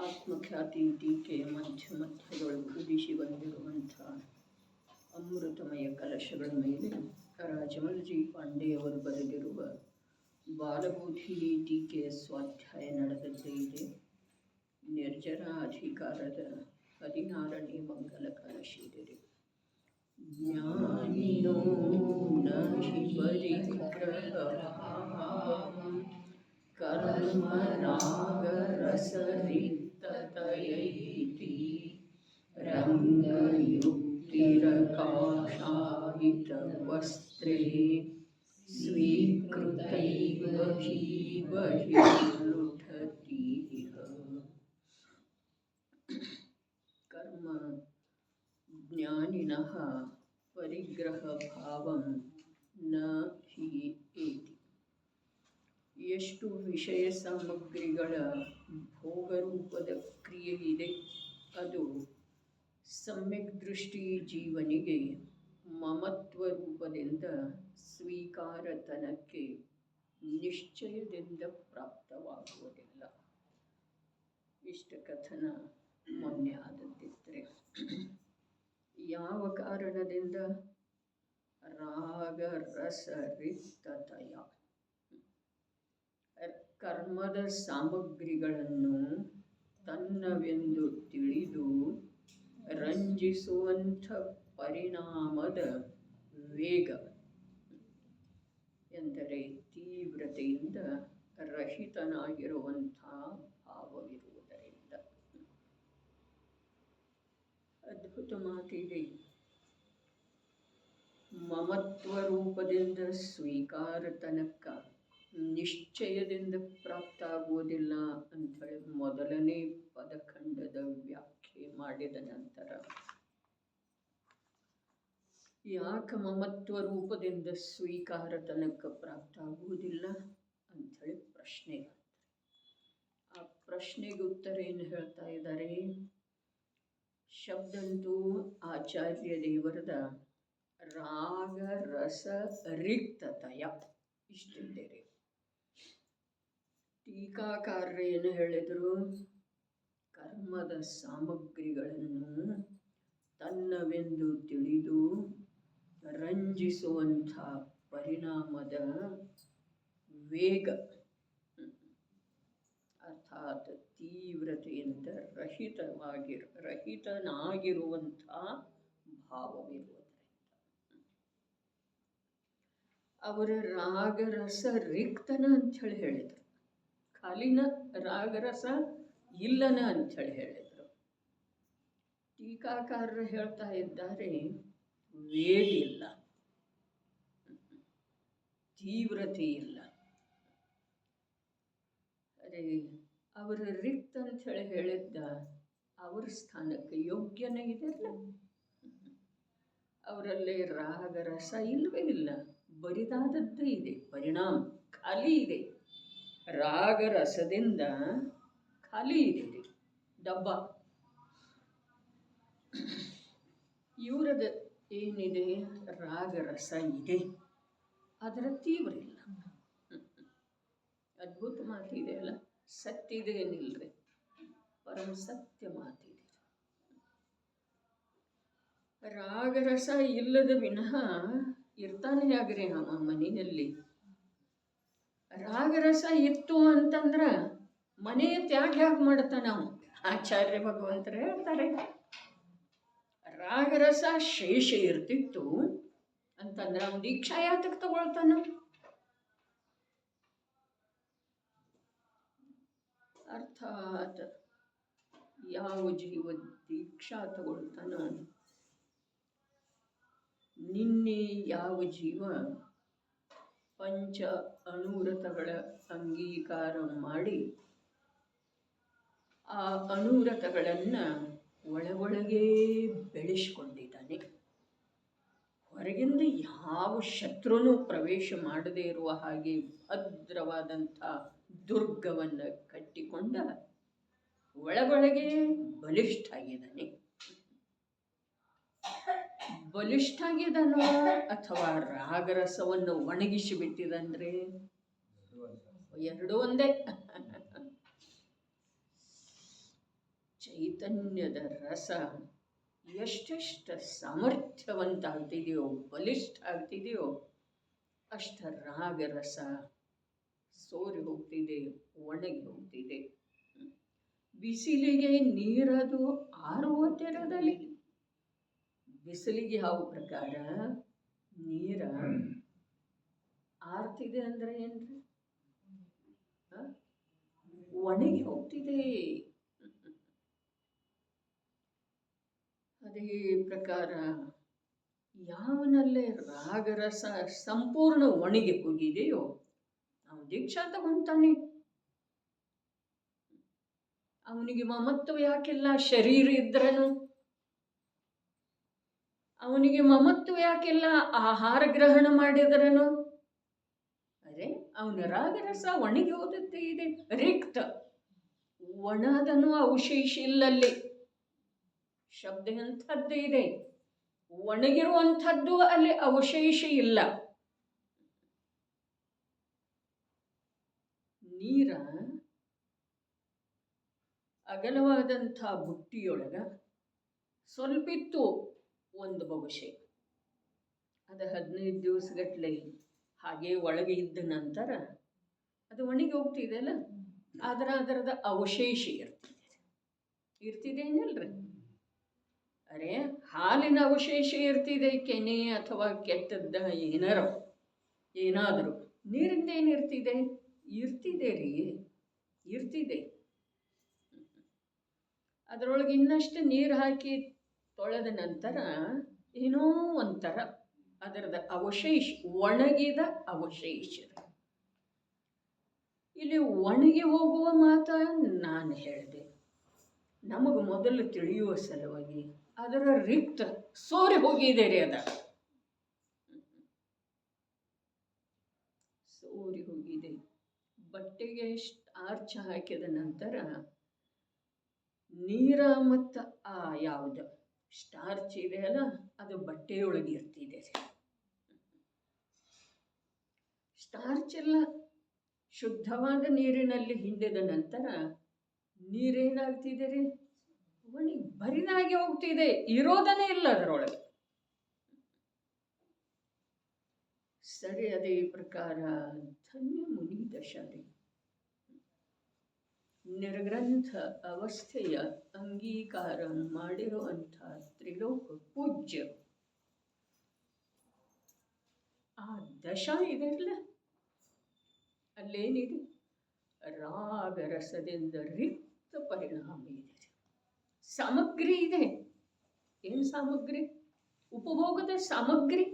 ಆತ್ಮಖ್ಯಾತಿ ಟೀಕೆ ಮಧ್ಯದೊಳಗೆ ಉದಿಸಿ ಬಂದಿರುವಂಥ ಅಮೃತಮಯ ಕಲಶಗಳ ಮೇಲೆ ರಾಜಮಲ್ಜಿ ಪಾಂಡೆಯವರು ಬರೆದಿರುವ ಬಾಲಬೋಧಿ ಟೀಕೆಯ ಸ್ವಾಧ್ಯಾಯ ನಡೆದದ್ದೇ ಇದೆ. ನಿರ್ಜರಾಧಿಕಾರದ 16ನೇ ಮಂಗಲ ಕಲಶ ಇದೆ. ಜ್ಞಾನಿನೋ ನಹಿ ಪರಿಗ್ರಹಂ ಕರ್ಮರಾಗರಸರಿಕ್ತತಯೈತಿ ರಂಗಯುಕ್ತಿರಕಾಕ್ಷಾಯಿತವಸ್ತ್ರೇ ಸ್ವೀಕೃತೈವ ಹಿ ಬಹಿರ್ಲುಠತೀಹ. ಕರ್ಮ ಜ್ಞಾನಿನಃ ಪರಿಗ್ರಹ ಭಾವಂ ನ ಹಿ ಏತಿ. ಎಷ್ಟು ವಿಷಯ ಸಾಮಗ್ರಿಗಳ ಭೋಗರೂಪದ ಕ್ರಿಯೆ ಇದೆ, ಅದು ಸಮ್ಯಕ್ ದೃಷ್ಟಿ ಜೀವನಿಗೆ ಮಮತ್ವ ರೂಪದಿಂದ ಸ್ವೀಕಾರತನಕ್ಕೆ ನಿಶ್ಚಯದಿಂದ ಪ್ರಾಪ್ತವಾಗುವುದಿಲ್ಲ. ಇಷ್ಟ ಕಥನ ಮೊನ್ನೆ ಆದದ್ದಿದ್ದರೆ ಯಾವ ಕಾರಣದಿಂದ? ರಾಗರಸರಿಕ್ತತಯ. ಕರ್ಮದ ಸಾಮಗ್ರಿಗಳನ್ನು ತನ್ನವೆಂದು ತಿಳಿದು ರಂಜಿಸುವಂಥ ಪರಿಣಾಮದ ವೇಗ ಎಂದರೆ ತೀವ್ರತೆಯಿಂದ ರಹಿತನಾಗಿರುವಂಥ ಭಾವವಿರುವುದರಿಂದ. ಅದ್ಭುತ ಮಾತಿದೆ. ಮಮತ್ವ ರೂಪದಿಂದ ಸ್ವೀಕಾರ ತನಕ ನಿಶ್ಚಯದಿಂದ ಪ್ರಾಪ್ತ ಆಗುವುದಿಲ್ಲ ಅಂಥೇಳಿ ಮೊದಲನೇ ಪದಖಂಡದ ವ್ಯಾಖ್ಯೆ ಮಾಡಿದ ನಂತರ ಯಾಕೆ ಮಮತ್ವ ರೂಪದಿಂದ ಸ್ವೀಕಾರ ತನಕ ಪ್ರಾಪ್ತ ಆಗುವುದಿಲ್ಲ ಅಂಥೇಳಿ ಪ್ರಶ್ನೆ. ಆ ಪ್ರಶ್ನೆಗೆ ಉತ್ತರ ಏನು ಹೇಳ್ತಾ ಇದ್ದಾರೆ? ಶಬ್ದಂತೂ ಆಚಾರ್ಯ ದೇವರದ ರಾಗರಸ ರಿಕ್ತತಯ ಇಷ್ಟಿದ್ದೇವೆ. ಟೀಕಾಕಾರರು ಏನು ಹೇಳಿದರು? ಕರ್ಮದ ಸಾಮಗ್ರಿಗಳನ್ನು ತನ್ನವೆಂದು ತಿಳಿದು ರಂಜಿಸುವಂಥ ಪರಿಣಾಮದ ವೇಗ ಅರ್ಥಾತ್ ತೀವ್ರತೆಯಿಂದ ರಹಿತನಾಗಿರುವಂಥ ಭಾವವಿರುವುದರಿಂದ ಅವರ ರಾಗರಸ ರಿಕ್ತನ ಅಂಥೇಳಿ ಹೇಳಿದರು. ಖಾಲಿನ ರಾಗರಸ ಇಲ್ಲನ ಅಂಥೇಳಿ ಹೇಳಿದರು. ಟೀಕಾಕಾರರು ಹೇಳ್ತಾ ಇದ್ದಾರೆ, ವೇಗ ಇಲ್ಲ, ತೀವ್ರತೆ ಇಲ್ಲ. ಅರೆ ಅವರ ರಿಕ್ತ ಅಂಥೇಳಿ ಹೇಳಿದ್ದ ಅವರ ಸ್ಥಾನಕ್ಕೆ ಯೋಗ್ಯನೇ ಇದೆಲ್ಲ. ಅವರಲ್ಲಿ ರಾಗರಸ ಇಲ್ಲವೇ ಇಲ್ಲ, ಬರಿದಾದದ್ದೇ ಇದೆ. ಪರಿಣಾಮ ಖಾಲಿ ಇದೆ. ರಾಗರಸದಿಂದ ಖಾಲಿ ಇದೆ ಡಬ್ಬ. ಇವರದ ಏನಿದೆ? ರಾಗರಸ ಇದೆ, ಅದರ ತೀವ್ರ ಇಲ್ಲ. ಅದ್ಭುತ ಮಾತಿದೆ ಅಲ್ಲ, ಸತ್ಯದೆ ಏನಿಲ್ಲರಿ, ಪರಮ ಸತ್ಯ ಮಾತಿದೆ. ರಾಗರಸ ಇಲ್ಲದ ವಿನಃ ಇರ್ತಾನೆ ಆಗ್ರಿ ನಮ್ಮ ಮನೆಯಲ್ಲಿ. ರಾಗರಸ ಇತ್ತು ಅಂತಂದ್ರ ಮನೆಯ ತ್ಯಾಗ ಯಾಕೆ ಮಾಡ್ತಾನ ನಾವು? ಆಚಾರ್ಯ ಭಗವಂತರು ಹೇಳ್ತಾರೆ, ರಾಗರಸ ಶೇಷ ಇರ್ತಿತ್ತು ಅಂತಂದ್ರೆ ಅವನು ದೀಕ್ಷಾ ಯಾತಕ್ಕೆ ತಗೊಳ್ತಾನ? ಅರ್ಥಾತ್ ಯಾವ ಜೀವ ದೀಕ್ಷಾ ತಗೊಳ್ತಾನೋ, ನಿನ್ನೆ ಯಾವ ಜೀವ ಪಂಚ ಅನುವ್ರತಗಳ ಅಂಗೀಕಾರ ಮಾಡಿ ಆ ಅನುವ್ರತಗಳನ್ನು ಒಳಗೊಳಗೇ ಬೆಳೆಸಿಕೊಂಡಿದ್ದಾನೆ, ಹೊರಗಿಂದ ಯಾವ ಶತ್ರುನೂ ಪ್ರವೇಶ ಮಾಡದೇ ಇರುವ ಹಾಗೆ ಭದ್ರವಾದಂಥ ದುರ್ಗವನ್ನು ಕಟ್ಟಿಕೊಂಡ ಒಳಗೊಳಗೆ ಬಲಿಷ್ಠ ಆಗಿದ್ದಾನೆ. ಬಲಿಷ್ಠ ಆಗಿದ್ದಾನೋ ಅಥವಾ ರಾಗರಸವನ್ನು ಒಣಗಿಸಿ ಬಿಟ್ಟಿದಂದ್ರೆ ಎರಡೂ ಒಂದೇ. ಚೈತನ್ಯದ ರಸ ಎಷ್ಟೆಷ್ಟು ಸಾಮರ್ಥ್ಯವಂತ ಆಗ್ತಿದೆಯೋ, ಬಲಿಷ್ಠ ಆಗ್ತಿದೆಯೋ, ಅಷ್ಟ ರಾಗರಸ ಸೋರಿ ಹೋಗ್ತಿದೆ, ಒಣಗಿ ಹೋಗ್ತಿದೆ. ಬಿಸಿಲಿಗೆ ನೀರದು ಆರುವ ತೆರದಲ್ಲಿ. ಬಿಸಿಲಿಗೆ ಯಾವ ಪ್ರಕಾರ ನೀರ ಆರ್ತಿದೆ ಅಂದ್ರೆ ಏನ್ರಿ? ಒಣಗಿ ಹೋಗ್ತಿದೆ. ಅದೇ ಪ್ರಕಾರ ಯಾವನಲ್ಲೇ ರಾಗರಸ ಸಂಪೂರ್ಣ ಒಣಗಿ ಹೋಗಿದೆಯೋ ಅವನು ದೀಕ್ಷಾ ತಗೊಂತಾನೆ. ಅವನಿಗೆ ಮಮತ್ವ ಯಾಕಿಲ್ಲ? ಶರೀರ ಇದ್ರನು ಅವನಿಗೆ ಮಮತ್ವ ಯಾಕಿಲ್ಲ? ಆಹಾರ ಗ್ರಹಣ ಮಾಡಿದ್ರನು ಅರೆ ಅವನ ರಾಗರಸ ಒಣಗಿ ಹೋದತ್ತೆ ಇದೆ, ರಿಕ್ತ. ಒಣದನು ಅವಶೇಷ ಇಲ್ಲಲ್ಲಿ. ಶಬ್ದ ಎಂಥದ್ದು ಇದೆ, ಒಣಗಿರುವಂಥದ್ದು ಅಲ್ಲಿ ಅವಶೇಷ ಇಲ್ಲ. ನೀರ ಅಗಲವಾದಂಥ ಬುಟ್ಟಿಯೊಳಗ ಸ್ವಲ್ಪಿತ್ತು ಒಂದು ಬೊಗಸೆ. ಅದು 15 ದಿವಸಗಟ್ಟಲೆ ಹಾಗೆ ಒಳಗೆ ಇದ್ದ ನಂತರ ಅದು ಒಣಗಿ ಹೋಗ್ತಿದೆ ಅಲ್ಲ, ಅದರದ ಅವಶೇಷ ಇರ್ತಿದೆ ಏನಿಲ್ರಿ? ಅರೆ ಹಾಲಿನ ಅವಶೇಷ ಇರ್ತಿದೆ, ಕೆನೆ ಅಥವಾ ಕೆಟ್ಟದ್ದ ಏನಾದರೂ. ನೀರಿಂದ ಏನಿರ್ತಿದೆ? ಇರ್ತಿದೆ ರೀ, ಇರ್ತಿದೆ. ಅದರೊಳಗೆ ಇನ್ನಷ್ಟು ನೀರು ಹಾಕಿ ತೊಳೆದ ನಂತರ ಏನೋ ಒಂಥರ ಅದರದ ಅವಶೇಷ, ಒಣಗಿದ ಅವಶೇಷ. ಇಲ್ಲಿ ಒಣಗಿ ಹೋಗುವ ಮಾತ ನಾನು ಹೇಳಿದೆ ನಮಗೆ ಮೊದಲು ತಿಳಿಯುವ ಸಲುವಾಗಿ. ಅದರ ರಿಕ್ತ ಸೋರಿ ಹೋಗಿದೆ ರೀ, ಅದ ಸೋರಿ ಹೋಗಿದೆ. ಬಟ್ಟೆಗೆ ಸ್ಟಾರ್ಚ್ ಹಾಕಿದ ನಂತರ ನೀರ ಮತ್ತು ಆ ಯಾವುದು ಸ್ಟಾರ್ಚ್ ಇದೆ ಅಲ್ಲ, ಅದು ಬಟ್ಟೆಯೊಳಗೆ ಇರ್ತಿದೆ. ಸ್ಟಾರ್ಚ್ ಎಲ್ಲ ಶುದ್ಧವಾದ ನೀರಿನಲ್ಲಿ ಹಿಂಡಿದ ನಂತರ ನೀರೇನಾಗ್ತಿದೆ ರೀ? ಒಣಗಿ ಬರಿದಾಗಿ ಹೋಗ್ತಿದೆ, ಇರೋದನೇ ಇಲ್ಲ ಅದರೊಳಗೆ. ಸರಿ, ಅದೇ ಪ್ರಕಾರ ಧನ್ಯ ಮುನಿ ದಶರಿ ನಿರ್ಗ್ರಂಥ ಅವಸ್ಥೆಯ ಅಂಗೀಕಾರ ಮಾಡಿರುವಂಥ ತ್ರಿಲೋಕ ಪೂಜ್ಯ ಆ ದಶ ಇದೆಲ್ಲ ಅಲ್ಲೇನಿದೆ? ರಾಗರಸದಿಂದ ರಿಕ್ತ ಪರಿಣಾಮ ಇದೆ, ಸಾಮಗ್ರಿ ಇದೆ. ಏನು ಸಾಮಗ್ರಿ? ಉಪಭೋಗದ ಸಾಮಗ್ರಿ,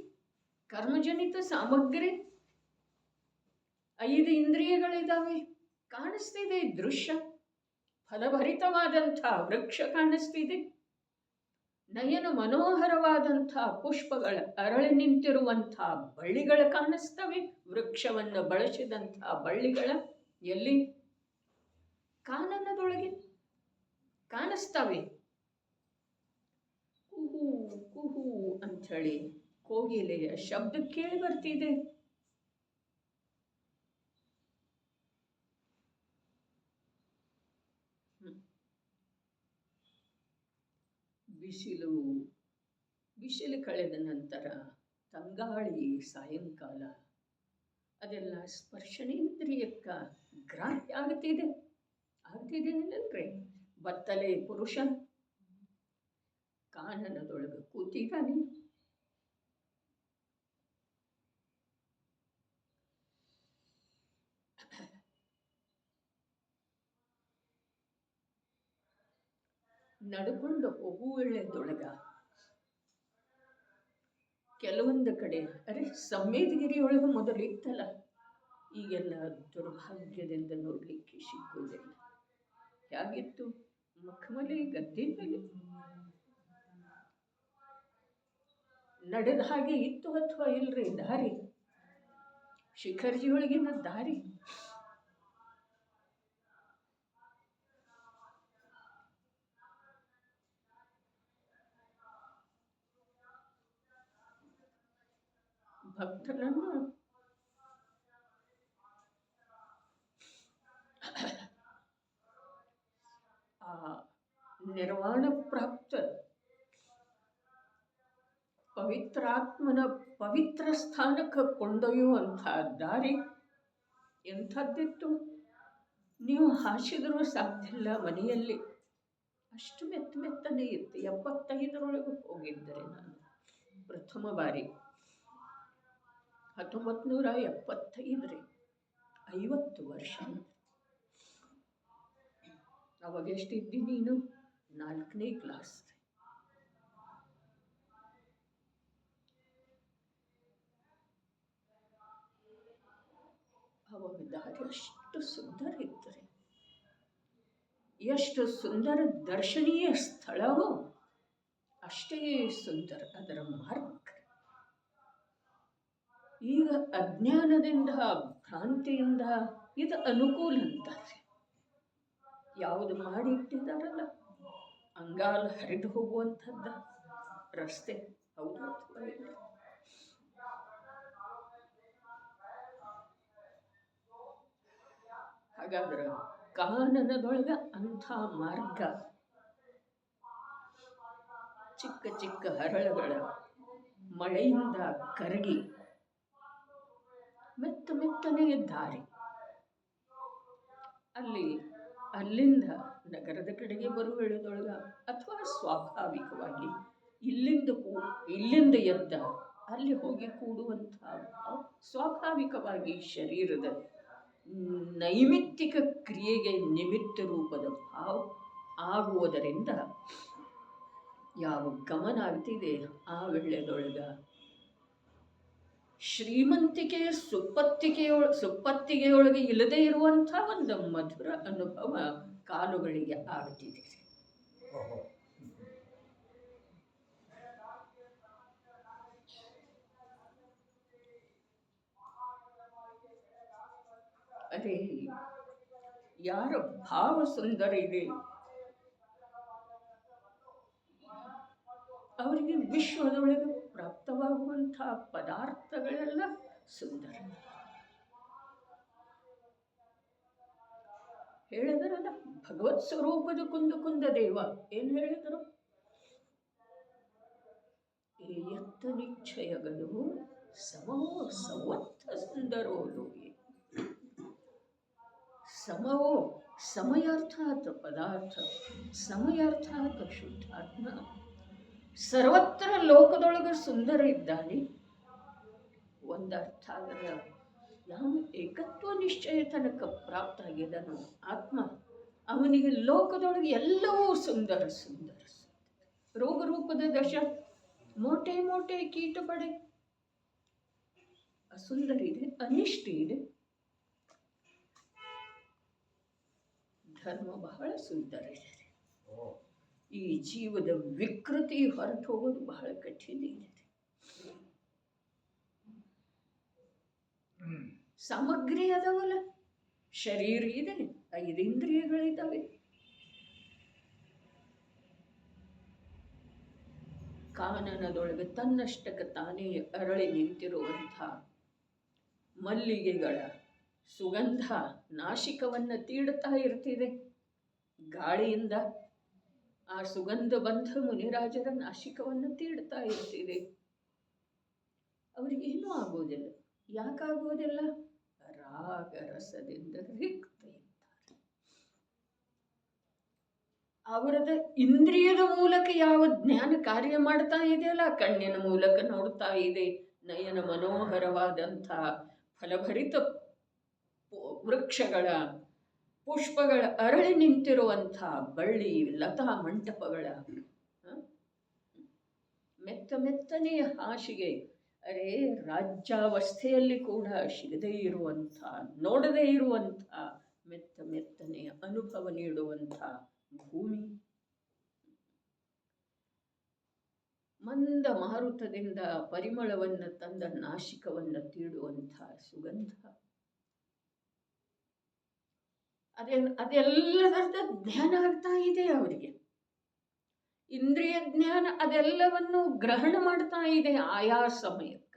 ಕರ್ಮಜನಿತ ಸಾಮಗ್ರಿ. 5 ಇಂದ್ರಿಯಗಳಿದ್ದಾವೆ. ಕಾಣಿಸ್ತಿದೆ ದೃಶ್ಯ, ಫಲಭರಿತವಾದಂಥ ವೃಕ್ಷ ಕಾಣಿಸ್ತಿದೆ, ನಯನ ಮನೋಹರವಾದಂಥ ಪುಷ್ಪಗಳ ಅರಳಿ ನಿಂತಿರುವಂಥ ಬಳ್ಳಿಗಳು ಕಾಣಿಸ್ತವೆ. ವೃಕ್ಷವನ್ನು ಬಳಸಿದಂಥ ಬಳ್ಳಿಗಳ ಎಲ್ಲಿ? ಕಾನನದೊಳಗೆ ಕಾಣಿಸ್ತವೆ. ಕುಹು ಕುಹು ಅಂಥೇಳಿ ಕೋಗಿಲೆಯ ಶಬ್ದ ಕೇಳಿ ಬರ್ತಿದೆ. ಬಿಸಿಲು ಕಳೆದ ನಂತರ ತಂಗಾಳಿ ಸಾಯಂಕಾಲ ಅದೆಲ್ಲ ಸ್ಪರ್ಶನೇಂದ್ರಿಯಕ್ಕ ಗ್ರಾಹ್ಯ ಆಗ್ತಿದೆ ಏನಲ್ರಿ? ಬತ್ತಲೆ ಪುರುಷ ಕಾನನದೊಳಗೆ ಕೂತಿದ್ದಾನೆ. ನಡ್ಕೊಂಡು ಹೋಗುವಳ್ಳೆದೊಳಗ ಕೆಲವೊಂದು ಕಡೆ ಅರೆ ಸಂವೇದಗಿರಿಯೊಳಗೆ ಮೊದಲು ಇತ್ತಲ್ಲ, ಈಗೆಲ್ಲ ದುರ್ಭಾಗ್ಯದಿಂದ ನೋಡ್ಲಿಕ್ಕೆ ಸಿಕ್ಕುವುದಿಲ್ಲ. ಹೇಗಿತ್ತು? ಮಖಮಲೆ ಗದ್ದೆ ಮೇಲೆ ನಡೆದ ಹಾಗೆ ಇತ್ತು ಅಥವಾ ಇಲ್ರಿ ದಾರಿ? ಶಿಖರ್ಜಿಯೊಳಗಿನ ದಾರಿ ಭಕ್ತರನ್ನು ಆ ನಿರ್ವಾಣ ಪ್ರಾಪ್ತ ಪವಿತ್ರಾತ್ಮನ ಪವಿತ್ರ ಸ್ಥಾನಕ್ಕೆ ಕೊಂಡೊಯ್ಯುವಂಥ ದಾರಿ ಎಂಥದ್ದಿತ್ತು. ನೀವು ಹಾಸಿದರೂ ಸಾಧ್ಯ ಇಲ್ಲ ಮನೆಯಲ್ಲಿ, ಅಷ್ಟು ಮೆತ್ತನೆ ಇತ್ತು. 75ರೊಳಗೆ ಹೋಗಿದ್ದರೆ ನಾನು ಪ್ರಥಮ ಬಾರಿ 1975 50 ವರ್ಷ. ಅವಾಗ ಎಷ್ಟಿದ್ದಿ ನೀನು? 4ನೇ ಕ್ಲಾಸ್. ಅವಾಗ ದಾರಿ ಅಷ್ಟು ಸುಂದರ ಇತ್ತು. ಎಷ್ಟು ಸುಂದರ ದರ್ಶನೀಯ ಸ್ಥಳವೋ ಅಷ್ಟೇ ಸುಂದರ ಅದರ ಮಾರ್ಗ. ಈಗ ಅಜ್ಞಾನದಿಂದ ಭ್ರಾಂತಿಯಿಂದ ಇದು ಅನುಕೂಲ ಅಂತಾರೆ. ಯಾವುದು ಮಾಡಿ ಇಟ್ಟಿದ್ದಾರಲ್ಲ, ಅಂಗಾಲ ಹರಿದು ಹೋಗುವಂಥದ್ದು ರಸ್ತೆ, ಹೌದು ಅಥವಾ ಇಲ್ಲ? ಹಾಗಾದ್ರೆ ಕಾನನದೊಳಗ ಅಂಥ ಮಾರ್ಗ, ಚಿಕ್ಕ ಚಿಕ್ಕ ಹರಳುಗಳ ಮಳೆಯಿಂದ ಕರಗಿ ಮೆತ್ತನೆಯ ದಾರಿ. ಅಲ್ಲಿಂದ ನಗರದ ಕಡೆಗೆ ಬರುವ ವೇಳೆದೊಳಗ ಅಥವಾ ಸ್ವಾಭಾವಿಕವಾಗಿ ಇಲ್ಲಿಂದ ಎದ್ದ ಅಲ್ಲಿ ಹೋಗಿ ಕೂಡುವಂಥ ಸ್ವಾಭಾವಿಕವಾಗಿ ಶರೀರದ ನೈಮಿತ್ತಿಕ ಕ್ರಿಯೆಗೆ ನಿಮಿತ್ತ ರೂಪದ ಭಾವ ಆಗುವುದರಿಂದ ಯಾವ ಗಮನ ಆಗ್ತಿದೆ ಆ ವೇಳೆದೊಳಗ ಶ್ರೀಮಂತಿಕೆ ಸುಪ್ಪತ್ತಿಗೆಯೊಳಗೆ ಇಲ್ಲದೆ ಇರುವಂಥ ಒಂದು ಮಧುರ ಅನುಭವ ಕಾಲುಗಳಿಗೆ ಆಗ್ತಿದೆ. ಅದೇ ಯಾರ ಭಾವ ಸುಂದರ ಇದೆ ಅವರಿಗೆ ವಿಶ್ವದೊಳಗೆ ಪ್ರಾಪ್ತವಾಗುವಂತಹ ಪದಾರ್ಥಗಳೆಲ್ಲ ಸುಂದರ. ಹೇಳಿದರಲ್ಲ ಭಗವತ್ ಸ್ವರೂಪದ ಕುಂದ ದೇವ ಏನು ಹೇಳಿದರು? ಎತ್ತ ನಿಶ್ಚಯಗಳು ಸಮವೋ ಸವತ್ತ ಸುಂದರೋ ಲೋಯೆ. ಸಮವೋ ಸಮಯಾರ್ಥಾತ್ ಪದಾರ್ಥ, ಸಮಯಾರ್ಥಾತ್ ಶುದ್ಧಾತ್ಮ. ಸರ್ವತ್ರ ಲೋಕದೊಳಗೆ ಸುಂದರ ಇದ್ದಾನೆ. ಒಂದರ್ಥ ಅದರ ಯಾವ ಏಕತ್ವ ನಿಶ್ಚಯ ತನಕ ಪ್ರಾಪ್ತ ಆಗಿದನು ಆತ್ಮ, ಅವನಿಗೆ ಲೋಕದೊಳಗೆ ಎಲ್ಲವೂ ಸುಂದರ. ರೋಗ ರೂಪದ ದಶ ಮೋಟೆ ಕೀಟ ಪಡೆ ಅಸುಂದರ ಇದೆ, ಅನಿಷ್ಟ ಇದೆ. ಧರ್ಮ ಬಹಳ ಸುಂದರ ಇದೆ. ಈ ಜೀವದ ವಿಕೃತಿ ಹೊರಟು ಹೋಗೋದು ಬಹಳ ಕಠಿಣ ಇದೆ. ಸಾಮಗ್ರಿ ಅದಾವಲ್ಲ, ಶರೀರ ಇದೆ, 5 ಇಂದ್ರಿಯಗಳಿದ್ದಾವೆ. ಕಾನನದೊಳಗೆ ತನ್ನಷ್ಟಕ್ಕೆ ತಾನೇ ಅರಳಿ ನಿಂತಿರುವಂಥ ಮಲ್ಲಿಗೆಗಳ ಸುಗಂಧ ನಾಶಿಕವನ್ನು ತೀಡುತ್ತಾ ಇರ್ತಿದೆ ಗಾಳಿಯಿಂದ. ಆ ಸುಗಂಧ ಬಂಧ ಮುನಿರಾಜರ ನಾಶಿಕವನ್ನು ತೀಡ್ತಾ ಇರ್ತಿದೆ. ಅವರಿಗೇನೂ ಆಗೋದಿಲ್ಲ. ಯಾಕಾಗೋದಿಲ್ಲ? ರಾಗರಸದಿಂದ ರಿಕ್ತ ಇದ್ದಾರೆ. ಅವರದ ಇಂದ್ರಿಯದ ಮೂಲಕ ಯಾವ ಜ್ಞಾನ ಕಾರ್ಯ ಮಾಡ್ತಾ ಇದೆಯಲ್ಲ, ಕಣ್ಣಿನ ಮೂಲಕ ನೋಡ್ತಾ ಇದೆ, ನಯನ ಮನೋಹರವಾದಂಥ ಫಲಭರಿತ ವೃಕ್ಷಗಳ ಪುಷ್ಪಗಳ ಅರಳಿ ನಿಂತಿರುವಂಥ ಬಳ್ಳಿ ಲತಾ ಮಂಟಪಗಳ ಮೆತ್ತನೆಯ ಹಾಸಿಗೆ. ಅರೆ, ರಾಜ್ಯಾವಸ್ಥೆಯಲ್ಲಿ ಕೂಡ ಸಿಗದೇ ಇರುವಂಥ, ನೋಡದೇ ಇರುವಂಥ ಮೆತ್ತನೆಯ ಅನುಭವ ನೀಡುವಂಥ ಭೂಮಿ. ಮಂದ ಮಾರುತದಿಂದ ಪರಿಮಳವನ್ನು ತಂದ ನಾಶಿಕವನ್ನು ತೀಡುವಂಥ ಸುಗಂಧ. ಅದೆಲ್ಲದರ ಜ್ಞಾನ ಆಗ್ತಾ ಇದೆ ಅವರಿಗೆ. ಇಂದ್ರಿಯ ಜ್ಞಾನ ಅದೆಲ್ಲವನ್ನು ಗ್ರಹಣ ಮಾಡ್ತಾ ಇದೆ ಆಯಾ ಸಮಯಕ್ಕ.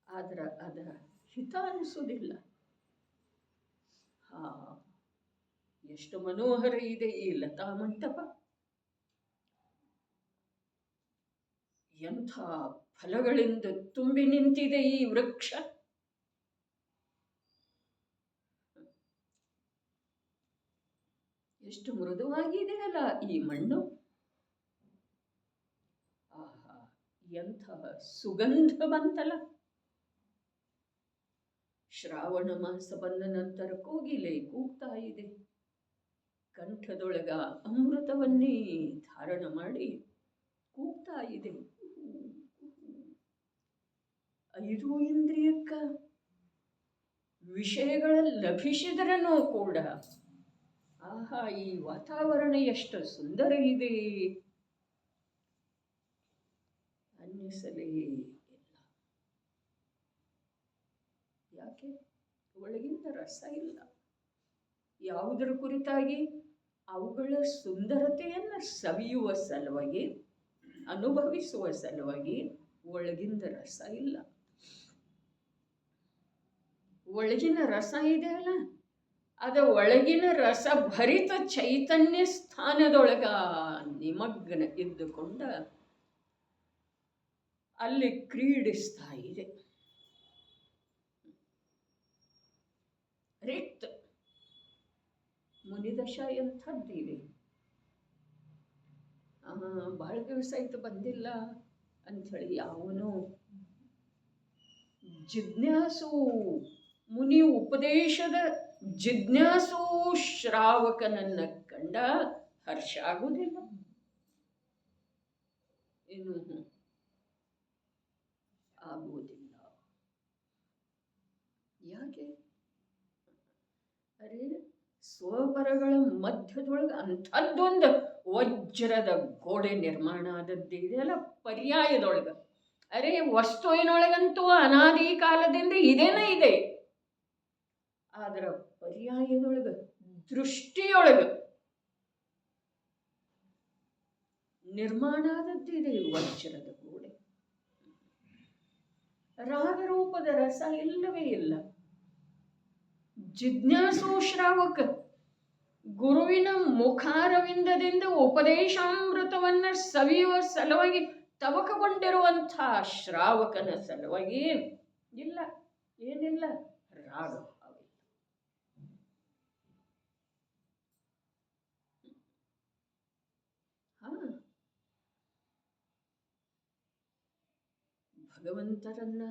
ಆದ್ರೆ ಅದರ ಹಿತ ಅನಿಸೋದಿಲ್ಲ. ಎಷ್ಟು ಮನೋಹರ ಇದೆ ಈ ಲತಾ ಮಂಟಪ. ಎಂಥ ಫಲಗಳಿಂದ ತುಂಬಿ ನಿಂತಿದೆ ಈ ವೃಕ್ಷ. ಎಷ್ಟು ಮೃದುವಾಗಿದೆ ಅಲ್ಲ ಈ ಮಣ್ಣು. ಆಹಾ, ಎಂಥ ಸುಗಂಧ ಬಂತಲ್ಲ. ಶ್ರಾವಣ ಮಾಸ ಬಂದ ನಂತರ ಕೋಗಿಲೆ ಕೂಗ್ತಾ ಇದೆ. ಕಂಠದೊಳಗ ಅಮೃತವನ್ನೇ ಧಾರಣ ಮಾಡಿ ಕೂಗ್ತಾ ಇದೆ. 5 ಇಂದ್ರಿಯಕ್ಕ ವಿಷಯಗಳ ಲಭಿಸಿದರನೂ ಕೂಡ ಆಹಾ, ಈ ವಾತಾವರಣ ಎಷ್ಟು ಸುಂದರ ಇದೆ ಅನ್ನಿಸಲೇ ಇಲ್ಲ. ಯಾಕೆ? ಒಳಗಿಂದ ರಸ ಇಲ್ಲ. ಯಾವುದರ ಕುರಿತಾಗಿ? ಅವುಗಳ ಸುಂದರತೆಯನ್ನು ಸವಿಯುವ ಸಲುವಾಗಿ, ಅನುಭವಿಸುವ ಸಲುವಾಗಿ ಒಳಗಿಂದ ರಸ ಇಲ್ಲ. ಒಳಗಿನ ರಸ ಇದೆ ಅಲ್ಲ, ಅದ ಒಳಗಿನ ರಸ ಭರಿತ ಚೈತನ್ಯ ಸ್ಥಾನದೊಳಗ ನಿಮಗ್ನ ಇದ್ದುಕೊಂಡ ಅಲ್ಲಿ ಕ್ರೀಡಿಸ್ತಾ ಇದೆ. ರಿಕ್ತ ಮುನಿದಶ ಎಂಥದ್ದಿದೆ. ಬಹಳ ದಿವಸ ಆಯ್ತು ಬಂದಿಲ್ಲ ಅಂಥೇಳಿ ಯಾವನು ಜಿಜ್ಞಾಸು ಮುನಿ ಉಪದೇಶದ ಜಿಜ್ಞಾಸು ಶ್ರಾವಕನನ್ನ ಕಂಡ ಹರ್ಷ ಆಗುವುದಿಲ್ಲ. ಏನು ಆಗುವುದಿಲ್ಲ. ಯಾಕೆ? ಅರೆ, ಸ್ವಪರಗಳ ಮಧ್ಯದೊಳಗೆ ಅಂಥದ್ದೊಂದು ವಜ್ರದ ಗೋಡೆ ನಿರ್ಮಾಣ ಆದದ್ದಿದೆಯಲ್ಲ ಪರ್ಯಾಯದೊಳಗೆ. ಅರೆ, ವಸ್ತುವಿನೊಳಗಂತೂ ಅನಾದಿ ಕಾಲದಿಂದ ಇದೇನೇ ಇದೆ. ಆದ್ರ ಪರ್ಯಾಯದೊಳಗ ದೃಷ್ಟಿಯೊಳಗ ನಿರ್ಮಾಣ ಆದದ್ದಿದೆ ವಜ್ರದ ಗೋಡೆ. ರಾಗರೂಪದ ರಸ ಇಲ್ಲವೇ ಇಲ್ಲ. ಜಿಜ್ಞಾಸು ಶ್ರಾವಕ ಗುರುವಿನ ಮುಖಾರವಿಂದದಿಂದ ಉಪದೇಶಾಮೃತವನ್ನ ಸವಿಯುವ ಸಲುವಾಗಿ ತವಕಗೊಂಡಿರುವಂಥ ಶ್ರಾವಕನ ಸಲುವಾಗಿ ಇಲ್ಲ, ಏನಿಲ್ಲ, ರಾಗ ಭಾವಿಲ್ಲ. ಭಗವಂತರನ್ನ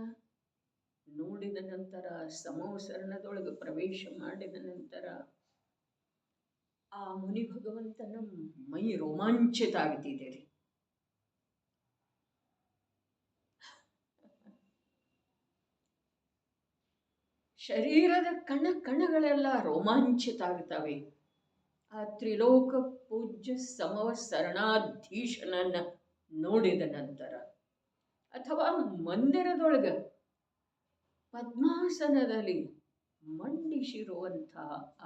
ನೋಡಿದ ನಂತರ, ಸಮವಸರಣದೊಳಗೆ ಪ್ರವೇಶ ಮಾಡಿದ ನಂತರ ಆ ಮುನಿ ಭಗವಂತನ ಮೈ ರೋಮಾಂಚಿತ ಆಗ್ತಿದೆ ರೀ. ಶರೀರದ ಕಣಗಳೆಲ್ಲ ರೋಮಾಂಚಿತ ಆಗ್ತವೆ ಆ ತ್ರಿಲೋಕ ಪೂಜ್ಯ ಸಮವಸರಣಾಧೀಶನನ್ನ ನೋಡಿದ ನಂತರ. ಅಥವಾ ಮಂದಿರದೊಳಗ ಪದ್ಮಾಸನದಲ್ಲಿ ಮಂಡಿಸಿರುವಂಥ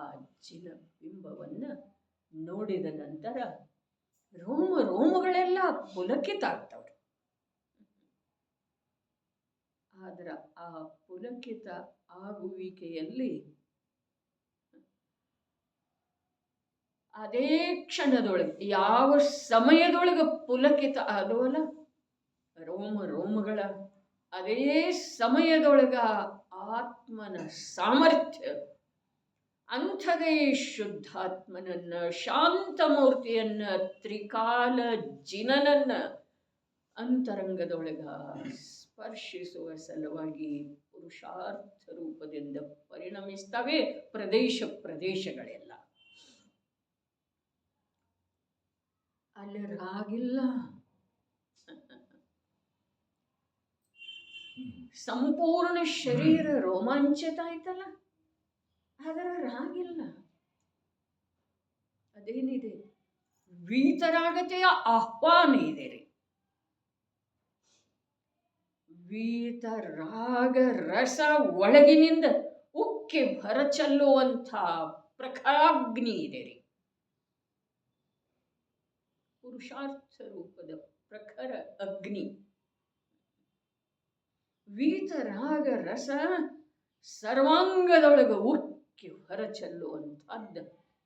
ಆ ಜಿನ ಬಿಂಬವನ್ನು ನೋಡಿದ ನಂತರ ರೋಮಗಳೆಲ್ಲ ಪುಲಕಿತ ಆಗ್ತವೆ. ಆದ್ರೆ ಆ ಪುಲಕಿತ ಆಗುವಿಕೆಯಲ್ಲಿ ಅದೇ ಕ್ಷಣದೊಳಗೆ, ಯಾವ ಸಮಯದೊಳಗೆ ಪುಲಕಿತ ಆದವಲ್ಲ ರೋಮಗಳ, ಅದೇ ಸಮಯದೊಳಗ ಆತ್ಮನ ಸಾಮರ್ಥ್ಯ, ಅಂಥದೇ ಶುದ್ಧಾತ್ಮನನ್ನ, ಶಾಂತಮೂರ್ತಿಯನ್ನ, ತ್ರಿಕಾಲ ಜಿನನನ್ನ ಅಂತರಂಗದೊಳಗ ಸ್ಪರ್ಶಿಸುವ ಸಲುವಾಗಿ ಪುರುಷಾರ್ಥ ರೂಪದಿಂದ ಪರಿಣಮಿಸ್ತವೆ ಪ್ರದೇಶಗಳೆಲ್ಲ. ಅಲ್ಲಿ ರಾಗಿಲ್ಲ. ಸಂಪೂರ್ಣ ಶರೀರ ರೋಮಾಂಚಿತ ಆಯ್ತಲ್ಲ, ಅದರ ರಾಗಿಲ್ಲ. ಅದೇನಿದೆ? ವೀತರಾಗತೆಯ ಆಹ್ವಾನ ಇದೆ ರೀ. ವೀತರಾಗ ರಸ ಒಳಗಿನಿಂದ ಉಕ್ಕಿ ಹೊರಚಲ್ಲುವಂಥ ಪ್ರಖರಾಗ್ನಿ ಇದೆ ರೀ. ಪುರುಷಾರ್ಥ ರೂಪದ ಪ್ರಖರ ಅಗ್ನಿ. ವೀತರಾಗ ರಸ ಸರ್ವಾಂಗದೊಳಗೆ ಉಕ್ಕಿ ಹೊರಚಲ್ಲುವಂಥದ್ದು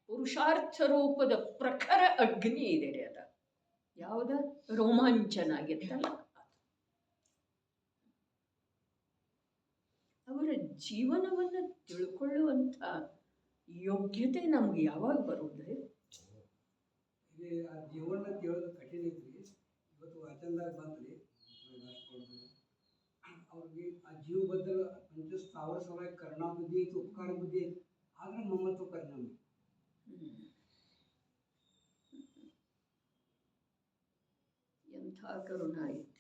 ಪುರುಷಾರ್ಥ ರೂಪದ ಪ್ರಖರ ಅಗ್ನಿ ಇದೆ ರೀ ಅದ. ಯಾವುದ ರೋಮಾಂಚನ ಆಗಿತ್ತಲ್ಲ, ಅವರ ಜೀವನವನ್ನು ತಿಳ್ಕೊಳ್ಳುವಂಥ ಯೋಗ್ಯತೆ ನಮ್ಗೆ ಯಾವಾಗ ಬರುವುದ್ರಿ? ಆ ಜೀವನ ಕೇಳೋದು ಕಠಿಣ ಐತ್ರಿ. ಇವತ್ತು ವಾಚನದಾಗ ಬಂದ್ರಿ ಅವ್ರಿಗೆ ಆ ಜೀವ ಬದ್ಧರು ಸಾವಿರ ಸಾವಿರ ಕರುಣಾ ಬುದ್ಧಿ ಐತಿ, ಉಪಕಾರ ಬುದ್ಧಿ ಐತಿ, ಆದ್ರೆ ಮಮತ್ವ ಪರಿಣಾಮ. ಎಂಥ ಕರುಣ ಐತಿ,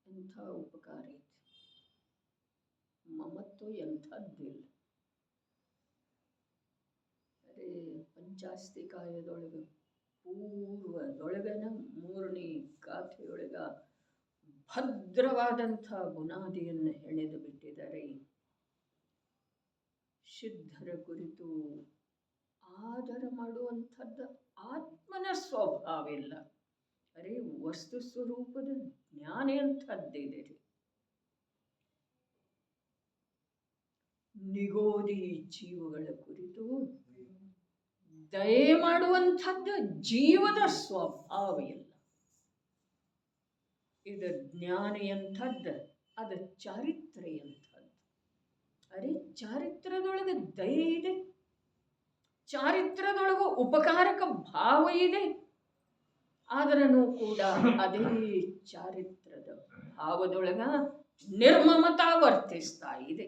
ಎಂಥ ಉಪಕಾರ ಐತಿ, ಮಮತ್ವ ಎಂಥದ್ದಿಲ್ಲ. ಅದೇ ಪಂಚಾಸ್ತಿಕಾಯದೊಳಗೆ ಪೂರ್ವದೊಳಗನ 3ನೇ ಗಾಥೆಯೊಳಗ ಭದ್ರವಾದಂಥ ಬುನಾದಿಯನ್ನು ಹೆಣೆದು ಬಿಟ್ಟಿದ್ದಾರೆ. ಸಿದ್ಧರ ಕುರಿತು ಆದರ ಮಾಡುವಂಥದ್ದು ಆತ್ಮನ ಸ್ವಭಾವ ಇಲ್ಲ, ಅರೆ ವಸ್ತು ಸ್ವರೂಪದ ಜ್ಞಾನ ಅಂಥದ್ದಿದೆ ರೀ. ನಿಗೋದಿ ಜೀವಗಳ ಕುರಿತು ದಯೆ ಮಾಡುವಂಥದ್ದು ಜೀವದ ಸ್ವಭಾವ ಇಲ್ಲ. ಇದು ಜ್ಞಾನ ಎಂಥದ್ದು, ಅದು ಚಾರಿತ್ರ್ಯ ಎಂಥದ್ದು. ಅರೆ ಚಾರಿತ್ರದೊಳಗೆ ದಯೆ ಇದೆ, ಚಾರಿತ್ರದೊಳಗೆ ಉಪಕಾರಕ ಭಾವ ಇದೆ, ಆದ್ರೂ ಕೂಡ ಅದೇ ಚಾರಿತ್ರದ ಭಾವದೊಳಗ ನಿರ್ಮಮತಾ ವರ್ತಿಸ್ತಾ ಇದೆ.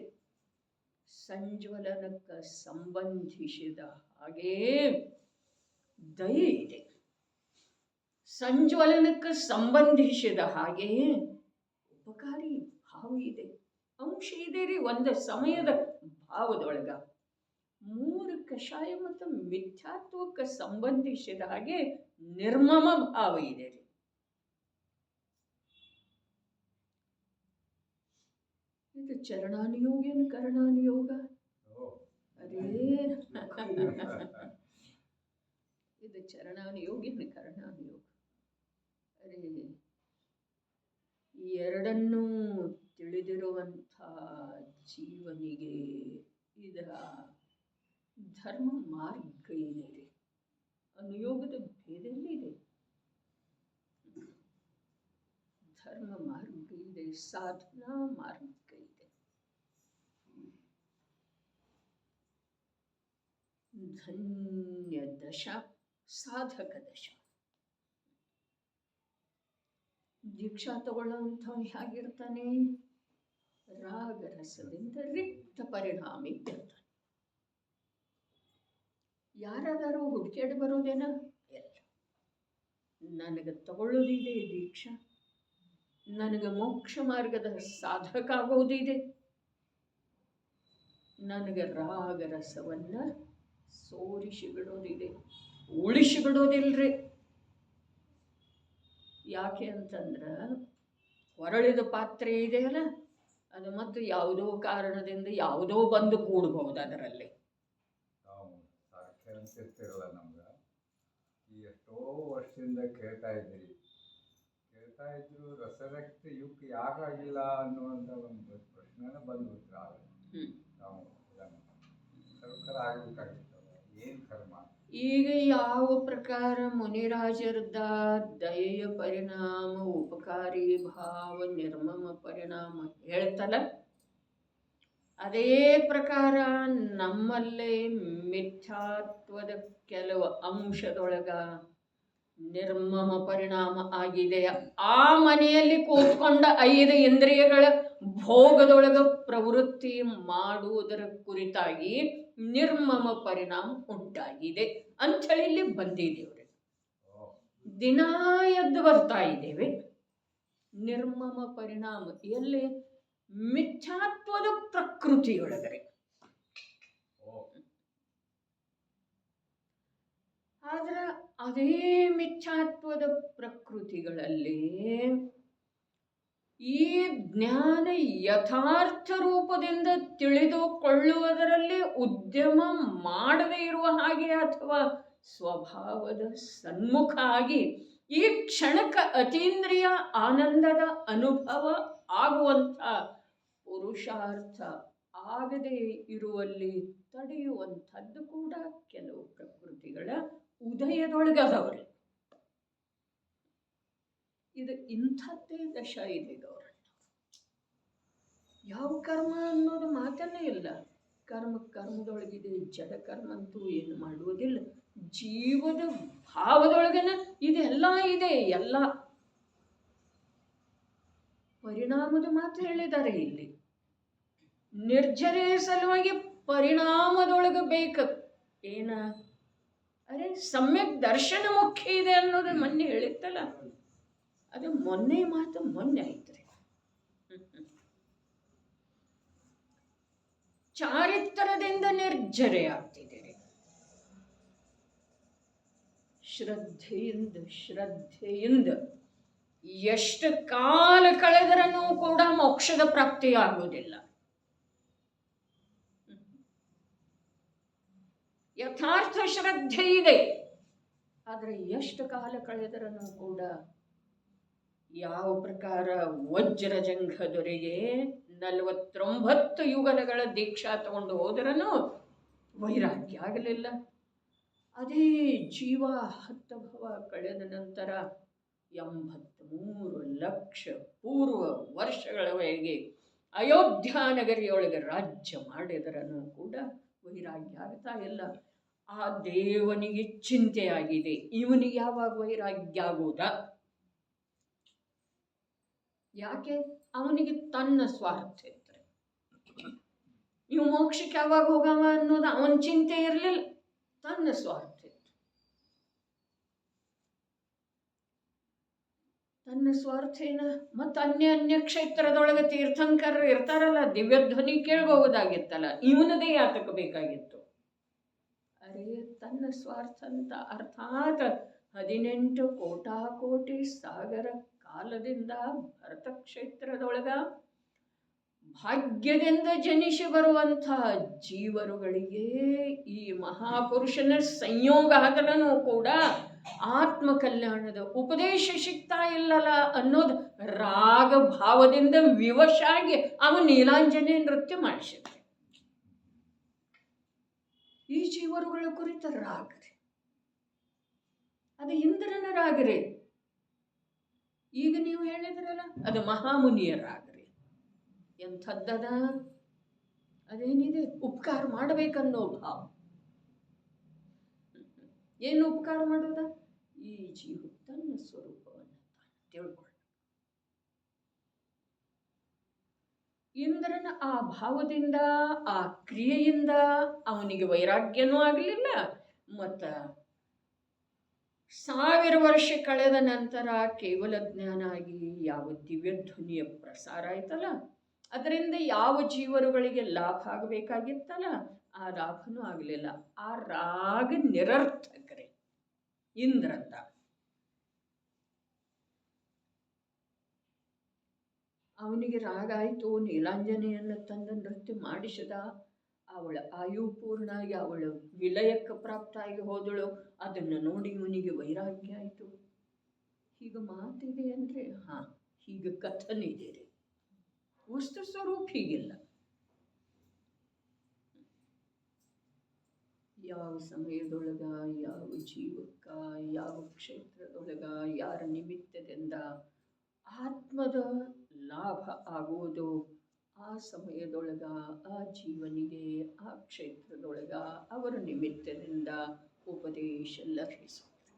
ಸಂಜ್ವಲನಕ್ಕೆ ಸಂಬಂಧಿಸಿದ ಹಾಗೇ ದಯೆ ಇದೆ, ಸಂಜ್ವಲನಕ್ಕೆ ಸಂಬಂಧಿಸಿದ ಹಾಗೆ ಉಪಕಾರಿ ಭಾವ ಇದೆ, ಅಂಶ ಇದೆ ರೀ. ಒಂದು ಸಮಯದ ಭಾವದೊಳಗ 3 ಕಷಾಯ ಮತ್ತು ಮಿಥ್ಯಾತ್ವಕ್ಕೆ ಸಂಬಂಧಿಸಿದ ಹಾಗೆ ನಿರ್ಮಮ ಭಾವ ಇದೆ ರೀ. ಇದು ಚರಣಾನುಯೋಗೇನು ಕರಣಾನುಯೋಗ? ಅರೇ ಇದು ಚರಣಾನುಯೋಗೇನು ಕರಣಾನುಯೋಗ? ಅರೇ ಈ ಎರಡನ್ನೂ ತಿಳಿದಿರುವಂಥ ಜೀವನಿಗೆ ಇದರ ಧರ್ಮ ಮಾರ್ಗ ಏನಿದೆ, ಅನುಯೋಗದ ಭೇದಲ್ಲಿದೆ. ಧರ್ಮ ಮಾರ್ಗ ಇದೆ, ಸಾಧನಾ ಮಾರ್ಗ ಇದೆ. ಧನ್ಯ ದಶ, ಸಾಧಕ ದಶ. ದೀಕ್ಷಾ ತಗೊಳ್ಳೋಂಥ ಹೇಗಿರ್ತಾನೆ? ರಾಗರಸದಿಂದ ರಿಕ್ತ ಪರಿಣಾಮಿ ಇರ್ತಾನೆ. ಯಾರಾದರೂ ಹುಡುಕಾಡಿ ಬರೋದೇನ? ಎಲ್ಲ ನನಗೆ ತಗೊಳ್ಳೋದಿದೆ ದೀಕ್ಷಾ, ನನಗೆ ಮೋಕ್ಷ ಮಾರ್ಗದ ಸಾಧಕ ಆಗೋದಿದೆ, ನನಗೆ ರಾಗರಸವನ್ನು ಸೋರಿಸಿ ಬಿಡೋದಿದೆ, ಉಳಿಸಿ ಬಿಡೋದಿಲ್ರಿ. ಯಾಕೆ ಅಂತಂದ್ರೆ ಹೊರಳಿದ ಪಾತ್ರೆ ಇದೆಯಲ್ಲ, ಅದು ಮತ್ತು ಯಾವುದೋ ಕಾರಣದಿಂದ ಯಾವುದೋ ಬಂದು ಕೂಡಬಹುದು ಅದರಲ್ಲಿ. ಅನಿಸ್ತಿರಲ್ಲ ನಮ್ಗೆ. ಈ ಎಷ್ಟೋ ವರ್ಷದಿಂದ ಕೇಳ್ತಾ ಇದ್ದೀರಿ, ಕೇಳ್ತಾ ಇದ್ರು ರಸರಕ್ತ ಯುಕ್ ಯಾಕಾಗಿಲ್ಲ ಅನ್ನುವಂಥ ಒಂದು ಪ್ರಶ್ನೆನ ಬಂದ್ಬಿಟ್ರೆ ನಾವು ಸರ್ಕಾರ ಆಗಬೇಕಾಗಿತ್ತಲ್ಲ, ಏನು ಕರ್ಮ? ಈಗ ಯಾವ ಪ್ರಕಾರ ಮುನಿರಾಜರದ ದಯೆಯ ಪರಿಣಾಮ, ಉಪಕಾರಿ ಭಾವ, ನಿರ್ಮಮ ಪರಿಣಾಮ ಹೇಳ್ತಲ್ಲ, ಅದೇ ಪ್ರಕಾರ ನಮ್ಮಲ್ಲೇ ಮಿಥ್ಯಾತ್ವದ ಕೆಲವು ಅಂಶದೊಳಗ ನಿರ್ಮಮ ಪರಿಣಾಮ ಆಗಿದೆ. ಆ ಮನೆಯಲ್ಲಿ ಕೂತ್ಕೊಂಡ 5 ಇಂದ್ರಿಯಗಳ ಭೋಗದೊಳಗ ಪ್ರವೃತ್ತಿ ಮಾಡುವುದರ ಕುರಿತಾಗಿ ನಿರ್ಮಮ ಪರಿಣಾಮ ಉಂಟಾಗಿದೆ ಅಂಥೇಳಿ ಇಲ್ಲಿ ಬಂದಿದ್ದೇವ್ರಿ. ದಿನ ಎದ್ದು ಬರ್ತಾ ಇದ್ದೇವೆ. ನಿರ್ಮಮ ಪರಿಣಾಮ ಎಲ್ಲಿ? ಮಿಥ್ಯಾತ್ವದ ಪ್ರಕೃತಿಯೊಳಗರೆ. ಆದ್ರೆ ಅದೇ ಮಿಥ್ಯಾತ್ವದ ಪ್ರಕೃತಿಗಳಲ್ಲಿ ಈ ಜ್ಞಾನ ಯಥಾರ್ಥ ರೂಪದಿಂದ ತಿಳಿದುಕೊಳ್ಳುವುದರಲ್ಲಿ ಉದ್ಯಮ ಮಾಡದೇ ಇರುವ ಹಾಗೆ ಅಥವಾ ಸ್ವಭಾವದ ಸನ್ಮುಖ ಆಗಿ ಈ ಕ್ಷಣಕ ಅತೀಂದ್ರಿಯ ಆನಂದದ ಅನುಭವ ಆಗುವಂಥ ಪುರುಷಾರ್ಥ ಆಗದೇ ಇರುವಲ್ಲಿ ತಡೆಯುವಂಥದ್ದು ಕೂಡ ಕೆಲವು ಪ್ರಕೃತಿಗಳ ಉದಯದೊಳಗದವ್ರಿ. ಇದು ಇಂಥದ್ದೇ ದಶ ಇದೆ ಗೌರಣ್ಣ. ಯಾವ ಕರ್ಮ ಅನ್ನೋದು ಮಾತನ್ನೇ ಇಲ್ಲ. ಕರ್ಮದೊಳಗಿದೆ, ಜಡ ಕರ್ಮ ಅಂತೂ ಏನು ಮಾಡುವುದಿಲ್ಲ. ಜೀವದ ಭಾವದೊಳಗನ ಇದೆಲ್ಲ ಇದೆ. ಎಲ್ಲ ಪರಿಣಾಮದ ಮಾತು ಹೇಳಿದ್ದಾರೆ ಇಲ್ಲಿ. ನಿರ್ಜರೆಯ ಸಲುವಾಗಿ ಪರಿಣಾಮದೊಳಗೆ ಬೇಕು. ಏನ ಅರೆ ಸಮ್ಯಕ್ ದರ್ಶನ ಮುಖ್ಯ ಇದೆ ಅನ್ನೋದು ಮೊನ್ನೆ ಹೇಳಿತ್ತಲ್ಲ, ಅದು ಮೊನ್ನೆ ಮಾತು ಮೊನ್ನೆ ಆಯ್ತ್ರಿ. ಚಾರಿತ್ರದಿಂದ ನಿರ್ಜರೆ ಆಗ್ತಿದ್ದೀರಿ. ಶ್ರದ್ಧೆಯಿಂದ ಎಷ್ಟು ಕಾಲ ಕಳೆದರೂ ಕೂಡ ಮೋಕ್ಷದ ಪ್ರಾಪ್ತಿಯಾಗುವುದಿಲ್ಲ. ಯಥಾರ್ಥ ಶ್ರದ್ಧೆ ಇದೆ, ಆದರೆ ಎಷ್ಟು ಕಾಲ ಕಳೆದರೂ ಕೂಡ ಯಾವ ಪ್ರಕಾರ ವಜ್ರಜಂಘ ದೊರೆಗೆ 49 ಯುಗಗಳ ದೀಕ್ಷಾ ತಗೊಂಡು ಹೋದ್ರೂ ವೈರಾಗ್ಯ ಆಗಲಿಲ್ಲ. ಅದೇ ಜೀವ 10 ಭವ ಕಳೆದ ನಂತರ 83 ಲಕ್ಷ ಪೂರ್ವ ವರ್ಷಗಳವರೆಗೆ ಅಯೋಧ್ಯ ನಗರಿಯೊಳಗೆ ರಾಜ್ಯ ಮಾಡಿದರನ್ನು ಕೂಡ ವೈರಾಗ್ಯ ಆಗ್ತಾ ಇಲ್ಲ. ಆ ದೇವನಿಗೆ ಚಿಂತೆಯಾಗಿದೆ, ಇವನಿಗೆ ಯಾವಾಗ ವೈರಾಗ್ಯ ಆಗುವುದ? ಯಾಕೆ? ಅವನಿಗೆ ತನ್ನ ಸ್ವಾರ್ಥ ಇತ್ತು. ಇವು ಮೋಕ್ಷಕ್ಕೆ ಯಾವಾಗ ಹೋಗವ ಅನ್ನೋದು ಅವನ ಚಿಂತೆ ಇರಲಿಲ್ಲ, ತನ್ನ ಸ್ವಾರ್ಥ ಇತ್ತು. ತನ್ನ ಸ್ವಾರ್ಥ ಏನ? ಮತ್ತು ಅನ್ಯ ಕ್ಷೇತ್ರದೊಳಗೆ ತೀರ್ಥಂಕರರು ಇರ್ತಾರಲ್ಲ, ದಿವ್ಯಧ್ವನಿ ಕೇಳಬಹುದಾಗಿತ್ತಲ್ಲ, ಇವನದೇ ಯಾತಕ್ಕೆ ಬೇಕಾಗಿತ್ತು? ಅರೆ ತನ್ನ ಸ್ವಾರ್ಥ ಅಂತ. ಅರ್ಥಾತ್ 18 ಕೋಟಿ ಸಾಗರ ಕಾಲದಿಂದ ಭರತ ಕ್ಷೇತ್ರದೊಳಗ ಭಾಗ್ಯದಿಂದ ಜನಿಸಿ ಬರುವಂಥ ಜೀವರುಗಳಿಗೆ ಈ ಮಹಾಪುರುಷನ ಸಂಯೋಗ ಆದ್ರೂ ಕೂಡ ಆತ್ಮ ಕಲ್ಯಾಣದ ಉಪದೇಶ ಸಿಗ್ತಾ ಇಲ್ಲಲ್ಲ ಅನ್ನೋದು ರಾಗ ಭಾವದಿಂದ ವಿವಶಾಗಿ ಅವನು ನೀಲಾಂಜನೆ ನೃತ್ಯ ಮಾಡಿಸಿದ್ರೆ. ಈ ಜೀವರುಗಳ ಕುರಿತ ರಾಗರೆ, ಅದು ಇಂದ್ರನ ರಾಗರೆ. ಈಗ ನೀವು ಹೇಳಿದ್ರಲ್ಲ, ಅದು ಮಹಾಮುನಿಯ ರಾಗರೆ. ಎಂಥದ್ದದ? ಅದೇನಿದೆ? ಉಪಕಾರ ಮಾಡಬೇಕನ್ನೋ ಭಾವ. ಏನು ಉಪಕಾರ ಮಾಡೋದ? ಈ ಜೀವ ತನ್ನ ಸ್ವರೂಪವನ್ನು ತಿಳ್ಕೊಳ್ಳ. ಇಂದ್ರನ ಆ ಭಾವದಿಂದ, ಆ ಕ್ರಿಯೆಯಿಂದ ಅವನಿಗೆ ವೈರಾಗ್ಯನೂ ಆಗಲಿಲ್ಲ. ಮತ್ತು 1000 ವರ್ಷ ಕಳೆದ ನಂತರ ಕೇವಲ ಜ್ಞಾನ ಆಗಿ ಯಾವ ದಿವ್ಯಧ್ವನಿಯ ಪ್ರಸಾರ ಆಯ್ತಲ್ಲ, ಅದರಿಂದ ಯಾವ ಜೀವರುಗಳಿಗೆ ಲಾಭ ಆಗಬೇಕಾಗಿತ್ತಲ್ಲ, ಆ ಲಾಭನೂ ಆಗಲಿಲ್ಲ. ಆ ರಾಗ ನಿರರ್ಥಕರೇ ಇಂದ್ರಂದ. ಅವನಿಗೆ ರಾಗ ಆಯಿತು, ನೀಲಾಂಜನೆಯನ್ನು ತಂದು ನೃತ್ಯ ಮಾಡಿಸಿದ. ಅವಳ ಆಯು ಪೂರ್ಣಾಗಿ ಅವಳ ವಿಲಯಕ್ಕೆ ಪ್ರಾಪ್ತಾಗಿ ಹೋದಳು. ಅದನ್ನು ನೋಡಿ ಇವನಿಗೆ ವೈರಾಗ್ಯ ಆಯಿತು. ಹೀಗೆ ಮಾತಿದೆ ಅಂದರೆ ಹಾಂ, ಹೀಗೆ ಕಥನೆ ಇದೆ ರೀ. ವಸ್ತು ಸ್ವರೂಪ ಹೀಗಿಲ್ಲ. ಯಾವ ಸಮಯದೊಳಗ, ಯಾವ ಜೀವಕ್ಕ, ಯಾವ ಕ್ಷೇತ್ರದೊಳಗ, ಯಾರ ನಿಮಿತ್ತದಿಂದ ಆತ್ಮದ ಲಾಭ ಆಗುವುದು, ಆ ಸಮಯದೊಳಗ ಆ ಜೀವನಿಗೆ ಆ ಕ್ಷೇತ್ರದೊಳಗ ಅವರ ನಿಮಿತ್ತದಿಂದ ಉಪದೇಶ ಲಭಿಸುತ್ತೆ.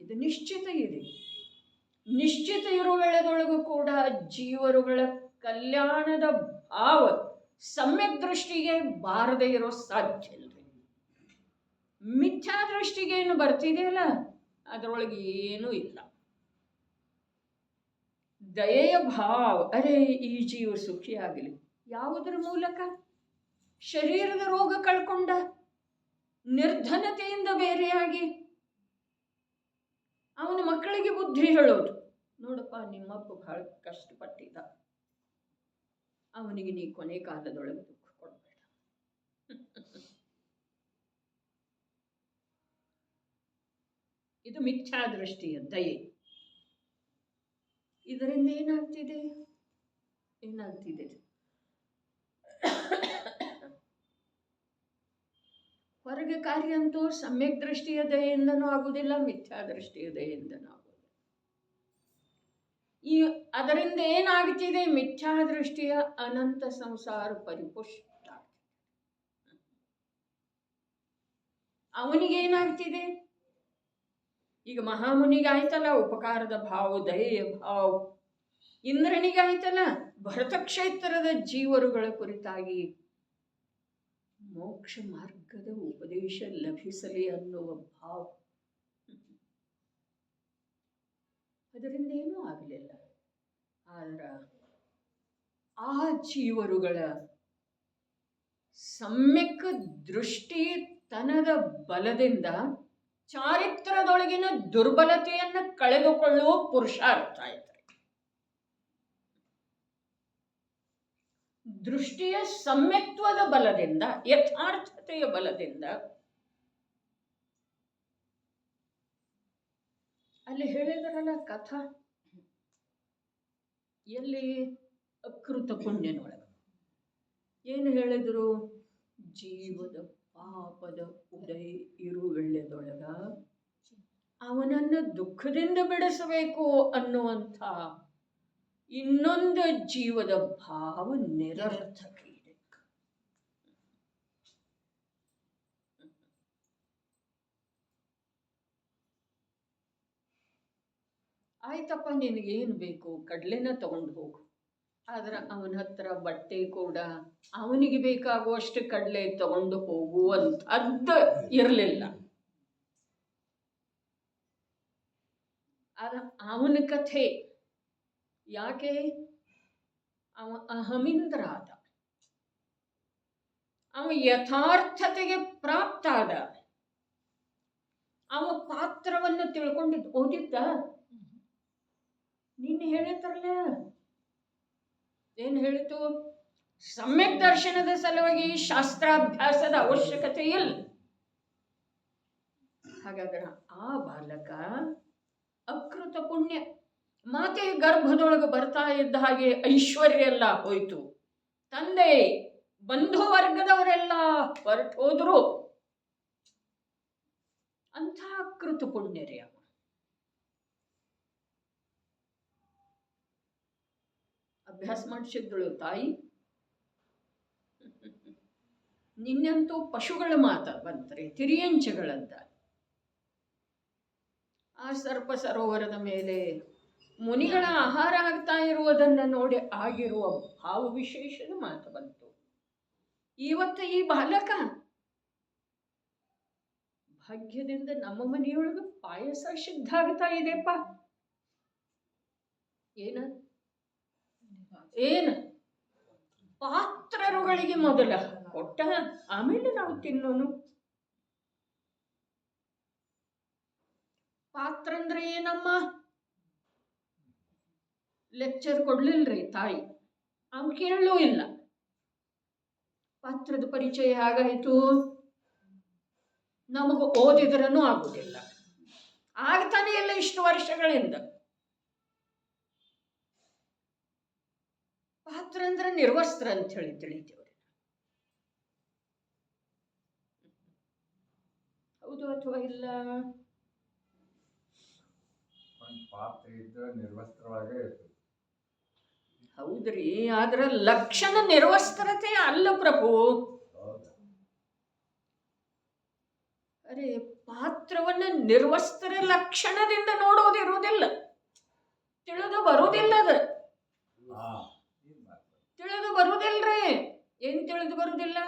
ಇದು ನಿಶ್ಚಿತ ಇದೆ. ನಿಶ್ಚಿತ ಇರುವ ವೇಳೆದೊಳಗೂ ಕೂಡ ಜೀವರುಗಳ ಕಲ್ಯಾಣದ ಭಾವ ಸಮ್ಯಕ್ ದೃಷ್ಟಿಗೆ ಬಾರದೇ ಇರೋ ಸಾಧ್ಯ ಇಲ್ಲ. ಮಿಥ್ಯಾ ದೃಷ್ಟಿಗೆ ಏನು ಬರ್ತಿದೆಯಲ್ಲ, ಅದರೊಳಗೆ ಏನೂ ಇಲ್ಲ. ದಯೆಯ ಭಾವ, ಅರೆ ಈ ಜೀವ ಸುಖಿಯಾಗಲಿ. ಯಾವುದರ ಮೂಲಕ? ಶರೀರದ ರೋಗ ಕಳ್ಕೊಂಡ, ನಿರ್ಧನತೆಯಿಂದ ಬೇರೆಯಾಗಿ ಅವನ ಮಕ್ಕಳಿಗೆ ಬುದ್ಧಿ ಹೇಳೋದು, ನೋಡಪ್ಪ ನಿಮ್ಮಪ್ಪ ಬಹಳ ಕಷ್ಟಪಟ್ಟಿದ್ದ, ಅವನಿಗೆ ನೀ ಕೊನೆ ಕಾಲದೊಳಗೆ ದುಃಖ ಕೊಡಬೇಡ. ಇದು ಮಿಥ್ಯಾ ದೃಷ್ಟಿಯ ದಯೆ. ಇದರಿಂದ ಏನಾಗ್ತಿದೆ? ಹೊರಗೆ ಕಾರ್ಯ ಅಂತೂ ಸಮ್ಯಕ್ ದೃಷ್ಟಿಯ ದಯೆಯಿಂದನೂ ಆಗುವುದಿಲ್ಲ, ಮಿಥ್ಯಾ ದೃಷ್ಟಿಯ ದಯೆಯಿಂದನೂ ಆಗುವುದಿಲ್ಲ. ಈ ಅದರಿಂದ ಏನಾಗ್ತಿದೆ? ಮಿಥ್ಯಾ ದೃಷ್ಟಿಯ ಅನಂತ ಸಂಸಾರ ಪರಿಪುಷ್ಟ. ಅವನಿಗೇನಾಗ್ತಿದೆ? ಈಗ ಮಹಾಮುನಿಗಾಯ್ತಲ್ಲ ಉಪಕಾರದ ಭಾವ, ದಯೆಯ ಭಾವ. ಇಂದ್ರನಿಗಾಯ್ತಲ್ಲ ಭರತ ಕ್ಷೇತ್ರದ ಜೀವರುಗಳ ಕುರಿತಾಗಿ ಮೋಕ್ಷ ಮಾರ್ಗದ ಉಪದೇಶ ಲಭಿಸಲಿ ಅನ್ನುವ ಭಾವ. ಅದರಿಂದ ಏನೂ ಆಗಲಿಲ್ಲ. ಆದ್ರೆ ಆ ಜೀವರುಗಳ ಸಮ್ಯಕ್ ದೃಷ್ಟಿತನದ ಬಲದಿಂದ ಚಾರಿತ್ರದೊಳಗಿನ ದುರ್ಬಲತೆಯನ್ನು ಕಳೆದುಕೊಳ್ಳುವ ಪುರುಷಾರ್ಥ ಆಯ್ತು. ದೃಷ್ಟಿಯ ಸಮ್ಯಕ್ತ್ವದ ಬಲದಿಂದ, ಯಥಾರ್ಥತೆಯ ಬಲದಿಂದ ಅಲ್ಲಿ ಹೇಳಿದ್ರಲ್ಲ ಕಥಾ, ಎಲ್ಲಿ ಅಕೃತ ಪುಣ್ಯನೊಳಗ ಏನು ಹೇಳಿದ್ರು? ಜೀವದ ಪಾಪದ ಉದಯ ಇರುವೆಳ್ಳೆದೊಳಗ ಅವನನ್ನು ದುಃಖದಿಂದ ಬಿಡಿಸಬೇಕು ಅನ್ನುವಂಥ ಇನ್ನೊಂದು ಜೀವದ ಭಾವ ನಿರರ್ಥಕ ಇದೆ. ಆಯ್ತಪ್ಪ, ನಿನಗೇನು ಬೇಕು ಕಡಲೆನ ತಗೊಂಡು ಹೋಗು. ಆದ್ರೆ ಅವನ ಹತ್ರ ಬಟ್ಟೆ ಕೂಡ ಅವನಿಗೆ ಬೇಕಾಗುವಷ್ಟು ಕಡಲೆ ತಗೊಂಡು ಹೋಗುವಂಥದ್ದು ಇರಲಿಲ್ಲ. ಆದ್ರೆ ಅವನ ಕಥೆ ಯಾಕೆ? ಅವ ಅಹಮಿಂದ್ರ ಆದ, ಅವ ಯಥಾರ್ಥತೆಗೆ ಪ್ರಾಪ್ತ ಆದ, ಅವ ಪಾತ್ರವನ್ನು ತಿಳ್ಕೊಂಡಿದ್ದು. ಓದಿದ್ದ ನಿನ್ನೆ ಹೇಳಿದ್ರಲ್ಲ, ಏನು ಹೇಳಿತು? ಸಮ್ಯಕ್ ದರ್ಶನದ ಸಲುವಾಗಿ ಶಾಸ್ತ್ರಾಭ್ಯಾಸದ ಅವಶ್ಯಕತೆ ಇಲ್ಲ. ಹಾಗಾದ್ರೆ ಆ ಬಾಲಕ ಅಕೃತ ಪುಣ್ಯ, ಮಾತೆ ಗರ್ಭದೊಳಗೆ ಬರ್ತಾ ಇದ್ದ ಹಾಗೆ ಐಶ್ವರ್ಯ ಎಲ್ಲ ಹೋಯ್ತು, ತಂದೆ ಬಂಧು ವರ್ಗದವರೆಲ್ಲ ಹೊರಟೋದ್ರು. ಅಂಥ ಅಕೃತ ಪುಣ್ಯರೇ ಅವ. ಅಭ್ಯಾಸ ಮಾಡಿಸಿದ್ದಳು ತಾಯಿ. ನಿನ್ನಂತೂ ಪಶುಗಳ ಮಾತ ಬಂತ್ರೆ, ತಿರಿಯಂಚಗಳಂತ. ಆ ಸರ್ಪ ಸರೋವರದ ಮೇಲೆ ಮುನಿಗಳ ಆಹಾರ ಆಗ್ತಾ ಇರುವುದನ್ನು ನೋಡಿ ಆಗಿರುವ ಭಾವ ವಿಶೇಷದ ಮಾತು ಬಂತು. ಇವತ್ತು ಈ ಬಾಲಕ ಭಾಗ್ಯದಿಂದ ನಮ್ಮ ಮನೆಯೊಳಗೆ ಪಾಯಸ ಸಿದ್ಧ ಆಗ್ತಾ ಇದೆಪ್ಪ. ಏನು ಪಾತ್ರರುಗಳಿಗೆ ಮೊದಲ ಕೊಟ್ಟ, ಆಮೇಲೆ ನಾವು ತಿನ್ನೋನು. ಪಾತ್ರ ಅಂದ್ರೆ ಏನಮ್ಮ? ಲೆಕ್ಚರ್ ಕೊಡ್ಲಿಲ್ರಿ ತಾಯಿ, ಅವ್ನು ಕೇಳಲೂ ಇಲ್ಲ. ಪಾತ್ರದ ಪರಿಚಯ ಹೇಗಾಯಿತು? ನಮಗೂ ಓದಿದ್ರೂ ಆಗುದಿಲ್ಲ, ಆಗ್ತಾನೆ ಇಲ್ಲ ಇಷ್ಟು ವರ್ಷಗಳಿಂದ. ಪಾತ್ರ ಅಂದ್ರೆ ನಿರ್ವಸ್ತ್ರ ಅಂತ ಹೇಳಿ ತಿಳಿತೀವ್ರಿ. ಹೌದು ಅಥವಾ ಇಲ್ಲ? ಪಾತ್ರ ಇದ್ರೆ ನಿರ್ವಸ್ತ್ರವಾಗೇ ಇರ್ತದೆ. ಹೌದ್ರಿ, ಆದ್ರ ಲಕ್ಷಣ ನಿರ್ವಸ್ತ್ರತೆ ಅಲ್ಲ ಪ್ರಭು. ಅರೆ, ಪಾತ್ರವನ್ನ ನಿರ್ವಸ್ತ್ರ ಲಕ್ಷಣದಿಂದ ನೋಡೋದಿರುವುದಿಲ್ಲ, ತಿಳಿದು ಬರುವುದಿಲ್ಲ. ಅದು ತಿಳಿದು ಬರುವುದಿಲ್ರಿ. ಏನ್ ತಿಳಿದು ಬರುವುದಿಲ್ಲ?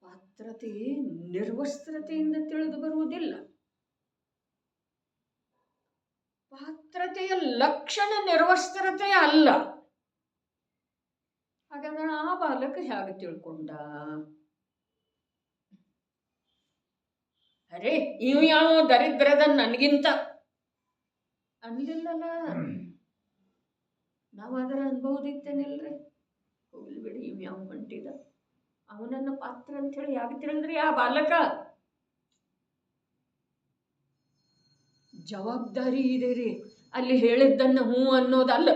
ಪಾತ್ರತೆ ನಿರ್ವಸ್ತ್ರತೆಯಿಂದ ತಿಳಿದು ಬರುವುದಿಲ್ಲ. ಪಾತ್ರತೆಯ ಲಕ್ಷಣ ನಿರ್ವಸ್ತ್ರತೆ ಅಲ್ಲ. ಹಾಗಾದ್ರೆ ಆ ಬಾಲಕ ಹೇಗೆ ತಿಳ್ಕೊಂಡ? ಅರೆ, ಇವ್ ಯಾವ ದರಿದ್ರದ ನನಗಿಂತ ಅನ್ಲಿಲ್ಲಲ್ಲ. ನಾವಾದ್ರ ಅನ್ಬಹುದಿತ್ತೇನಿಲ್ರಿ? ಹೋಗ್ಲಿ ಬಿಡಿ, ಇವ್ ಯಾವ ಹೊಂಟಿದ, ಅವನನ್ನ ಪಾತ್ರ ಅಂತ ಹೇಳಿ ಯಾಕೆ ತಿಳಿದ್ರಿ ಆ ಬಾಲಕ? ಜವಾಬ್ದಾರಿ ಇದೆ ರೀ. ಅಲ್ಲಿ ಹೇಳಿದ್ದನ್ನ ಹೂ ಅನ್ನೋದಲ್ಲ,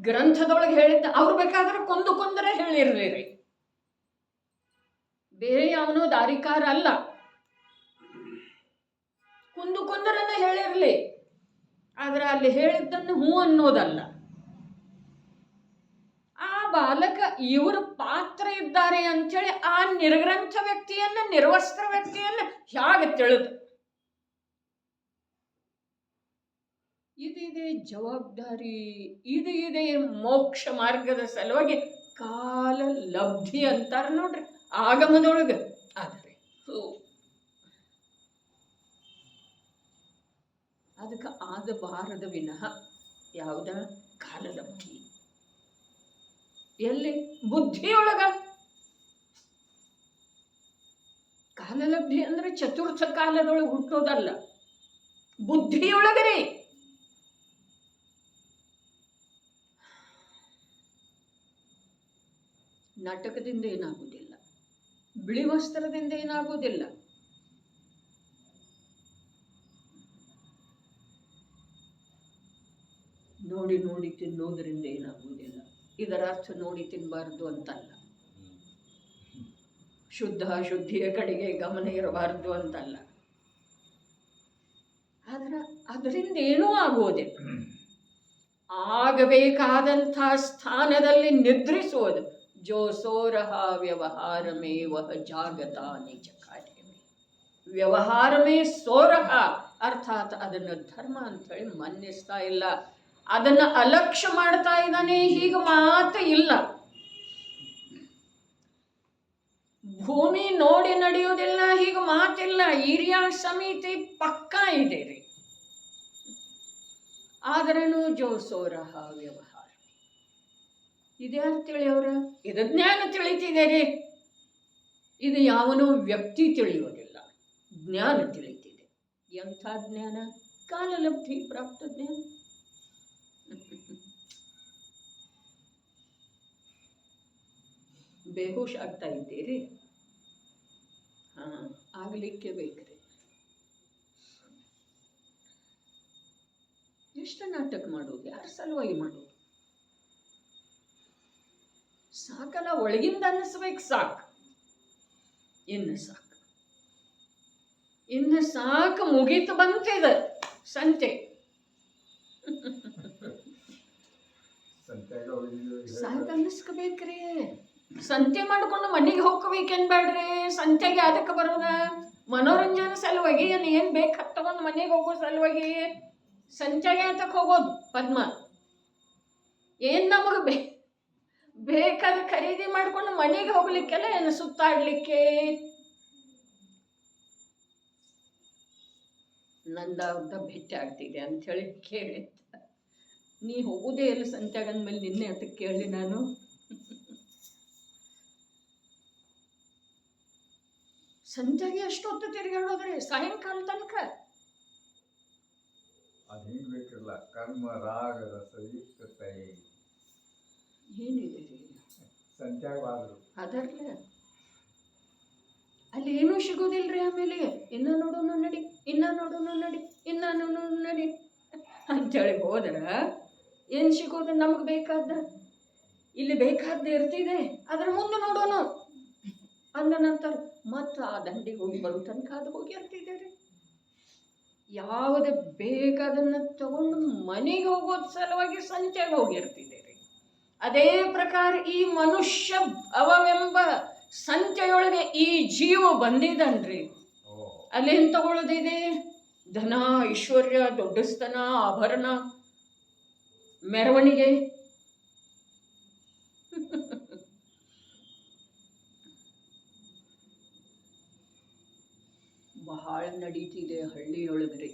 ಗ್ರಂಥದೊಳಗೆ ಹೇಳಿದ್ದ ಅವ್ರು ಬೇಕಾದ್ರೆ ಕೊಂದರೆ ಹೇಳಿರ್ಲಿರಿ, ಬೇರೆ ಅವನು ದಾರಿಕಾರ ಅಲ್ಲ, ಕೊಂದರನ್ನ ಹೇಳಿರ್ಲಿ, ಆದ್ರೆ ಅಲ್ಲಿ ಹೇಳಿದ್ದನ್ನು ಹೂ ಅನ್ನೋದಲ್ಲ. ಆ ಬಾಲಕ ಇವರು ಪಾತ್ರ ಇದ್ದಾರೆ ಅಂಥೇಳಿ ಆ ನಿರ್ಗ್ರಂಥ ವ್ಯಕ್ತಿಯನ್ನ, ನಿರ್ವಸ್ತ್ರ ವ್ಯಕ್ತಿಯನ್ನ ಹೇಗೆ ತಿಳಿದು ಇದಿದೆ ಜವಾಬ್ದಾರಿ, ಇದೆ ಮೋಕ್ಷ ಮಾರ್ಗದ ಸಲುವಾಗಿ ಕಾಲ ಲಬ್ಧಿ ಅಂತಾರ ನೋಡ್ರಿ ಆಗಮದೊಳಗೆ. ಆದರೆ ಅದಕ್ಕೆ ಆದಬಾರದ ವಿನಃ ಯಾವುದ ಕಾಲಲಬ್ಧಿ ಎಲ್ಲಿ ಬುದ್ಧಿಯೊಳಗ. ಕಾಲಲಬ್ಧಿ ಅಂದ್ರೆ ಚತುರ್ಥ ಕಾಲದೊಳಗೆ ಹುಟ್ಟೋದಲ್ಲ, ಬುದ್ಧಿಯೊಳಗರೆ. ನಾಟಕದಿಂದ ಏನಾಗುವುದಿಲ್ಲ, ಬಿಳಿ ವಸ್ತ್ರದಿಂದ ಏನಾಗುವುದಿಲ್ಲ, ನೋಡಿ ನೋಡಿ ತಿನ್ನೋದ್ರಿಂದ ಏನಾಗುವುದಿಲ್ಲ. ಇದರ ಅರ್ಥ ನೋಡಿ ತಿನ್ನಬಾರ್ದು ಅಂತಲ್ಲ, ಶುದ್ಧಿಯ ಕಡೆಗೆ ಗಮನ ಇರಬಾರ್ದು ಅಂತಲ್ಲ. ಆದ್ರೆ ಅದರಿಂದ ಏನೂ ಆಗುವುದಿಲ್ಲ. ಆಗಬೇಕಾದಂಥ ಸ್ಥಾನದಲ್ಲಿ ನಿದ್ರಿಸುವುದು. ಜೋ ಸೋರಹ ವ್ಯವಹಾರಮೇ ವಹ ಜಾಗತಾ ನಿಜ ಕಾರ್ಯವೇ. ವ್ಯವಹಾರಮೇ ಸೋರಹ, ಅರ್ಥಾತ್ ಅದನ್ನು ಧರ್ಮ ಅಂಥೇಳಿ ಮನ್ನಿಸ್ತಾ ಇಲ್ಲ, ಅದನ್ನು ಅಲಕ್ಷ್ಯ ಮಾಡ್ತಾ ಇದ್ದಾನೆ. ಹೀಗೆ ಮಾತು ಇಲ್ಲ. ಭೂಮಿ ನೋಡಿ ನಡೆಯುವುದಿಲ್ಲ, ಹೀಗೆ ಮಾತಿಲ್ಲ. ಹಿರಿಯ ಸಮಿತಿ ಪಕ್ಕಾ ಇದೆ ರೀ. ಆದ್ರೂ ಜೋಸೋರಹ ವ್ಯವಹಾರ ಇದ್ಯಾರು ತಿಳಿಯವ್ರ? ಇದು ಜ್ಞಾನ ತಿಳಿತಿದೆ ರೀ. ಇದು ಯಾವನೋ ವ್ಯಕ್ತಿ ತಿಳಿಯೋದಿಲ್ಲ, ಜ್ಞಾನ ತಿಳಿತಿದೆ. ಎಂಥ ಜ್ಞಾನ? ಕಾಲಲಬ್ಧಿ ಪ್ರಾಪ್ತ ಜ್ಞಾನ. ಬೇಹುಷ್ ಆಗ್ತಾ ಇದ್ದೀರಿ? ಆಗಲಿಕ್ಕೆ ಬೇಕ್ರಿ. ಎಷ್ಟು ನಾಟಕ ಮಾಡೋದು, ಯಾರ ಸಲುವಾಗಿ ಮಾಡೋದು? ಸಾಕಲ್ಲ, ಒಳಗಿಂದ ಅನ್ನಿಸ್ಬೇಕು ಸಾಕು. ಇನ್ನು ಸಾಕು ಮುಗೀತು ಬಂತಿದ ಸಂತೆ. ಸಾಕು ಅನ್ನಿಸ್ಕೋಬೇಕ್ರಿ. ಸಂತೆ ಮಾಡ್ಕೊಂಡು ಮನೆಗೆ ಹೋಗ್ಕೋಬೇಕೇನ್ ಬೇಡ್ರಿ. ಸಂತೆಗೆ ಅದಕ್ಕೆ ಬರೋದ ಮನೋರಂಜನೆ ಸಲುವಾಗಿ, ಏನು ಬೇಕು ತಗೊಂಡು ಮನೆಗೆ ಹೋಗೋ ಸಲುವಾಗಿ ಸಂತೆಗೆ ಅಂತಕ್ಕೆ ಹೋಗೋದು. ಪದ್ಮ ಏನು ನಮಗೆ ಬೇಕಾದ ಖರೀದಿ ಮಾಡ್ಕೊಂಡು ಮನೆಗೆ ಹೋಗ್ಲಿಕ್ಕೆಲ್ಲ, ಏನು ಸುತ್ತಾಡ್ಲಿಕ್ಕೆ. ನಂದ ಭೇಟಿ ಆಗ್ತಿದೆ ಅಂಥೇಳಿ ಕೇಳಿದ್ದ. ನೀ ಹೋಗೋದೇ ಎಲ್ಲ ಸಂತ್ಯಾಗ ಅಂದಮೇಲೆ ನಿನ್ನೆ ಅದಕ್ಕೆ ಕೇಳಿ ನಾನು. ಸಂತ್ಯಾಗೆ ಅಷ್ಟೊತ್ತು ತಿರುಗಾಡೋದ್ರಿ ಸಾಯಂಕಾಲ ತನಕ. ಅದು ಹಿಂಗೆ ಬೇಕಿರಲ್ಲ, ಕರ್ಮ ರಾಗ ರಸಯುಕ್ತತೆ ಏನಿದೆ ರೀ ಸಂತ್ಯಾಗವಾದ್ರು ಅದರ್ಲೆ ಅಲ್ಲಿ ಏನೂ ಸಿಗೋದಿಲ್ರಿ. ಆಮೇಲೆ ಇನ್ನ ನೋಡೋನು ನಡಿ, ಇನ್ನ ನೋಡೋನು ನಡಿ, ಇನ್ನ ನೋಡೋನು ನಡಿ ಅಂತೇಳಿ ಹೋದ್ರ ಏನು ಸಿಗೋದು? ನಮಗೆ ಬೇಕಾದ ಇಲ್ಲಿ ಬೇಕಾದ ಇರ್ತಿದೆ, ಅದ್ರ ಮುಂದೆ ನೋಡೋನು ಅಂದ ನಂತರ ಮತ್ತು ಆ ದಂಡಿಗೆ ಹೋಗಿ ಬರೋ ತನಕ ಅದು ಹೋಗಿ ಇರ್ತಿದ್ದೇವೆ. ಯಾವುದು ಬೇಕಾದನ್ನು ತಗೊಂಡು ಮನೆಗೆ ಹೋಗೋದ್ ಸಲುವಾಗಿ ಸಂತೆಗೆ ಹೋಗಿರ್ತಿದ್ದೇವೆ. ಅದೇ ಪ್ರಕಾರ ಈ ಮನುಷ್ಯ ಭವವೆಂಬ ಸಂತೆಯೊಳಗೆ ಈ ಜೀವ ಬಂದಿದನ್ರಿ. ಅಲ್ಲೇನು ತಗೊಳ್ಳೋದಿದೆ? ಧನ, ಐಶ್ವರ್ಯ, ದೊಡ್ಡಸ್ತನ, ಆಭರಣ, ಮೆರವಣಿಗೆ. ಬಹಳ ನಡೀತಿದೆ ಹಳ್ಳಿಯೊಳಗ್ರಿ,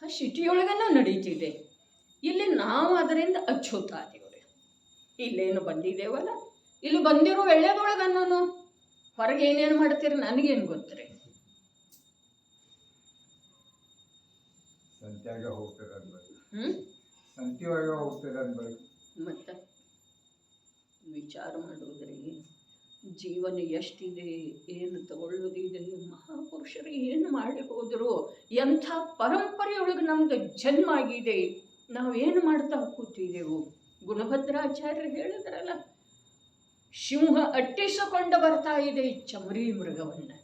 ಸಿಟಿಯೊಳಗನ ನಡೀತಿದೆ. ಇಲ್ಲಿ ನಾವು ಅದರಿಂದ ಅಚ್ಚುತ್ತಾದೇವ್ರಿ. ಇಲ್ಲೇನು ಬಂದಿದ್ದೇವಲ್ಲ, ಇಲ್ಲಿ ಬಂದಿರೋ ಎಳ್ಳೆದೊಳಗನ್ನೋನು ಹೊರಗೆ ಏನೇನು ಮಾಡ್ತೀರಿ ನನಗೇನು ಗೊತ್ತ್ರಿ. ಸಂತ್ಯಾಗ ಹೋಗ್ತೀರ ಸಂತಿಯೊಳಗೆ ಹೋಗ್ತೀರ ಮತ್ತೆ ವಿಚಾರ ಮಾಡೋದ್ರಿ. ಜೀವನ ಎಷ್ಟಿದೆ, ಏನು ತಗೊಳ್ಳೋದಿದೆ, ಮಹಾಪುರುಷರು ಏನು ಮಾಡಿ ಹೋದರು, ಎಂಥ ಪರಂಪರೆಯೊಳಗೆ ನಮ್ದು ಜನ್ಮ ಆಗಿದೆ, ನಾವೇನು ಮಾಡ್ತಾ ಕೂತಿದ್ದೆವು. ಗುಣಭದ್ರಾಚಾರ್ಯರು ಹೇಳಿದ್ರಲ್ಲ, ಸಿಂಹ ಅಟ್ಟಿಸಿಕೊಂಡು ಬರ್ತಾ ಇದೆ ಈ ಚಮರಿ ಮೃಗವನ್ನು.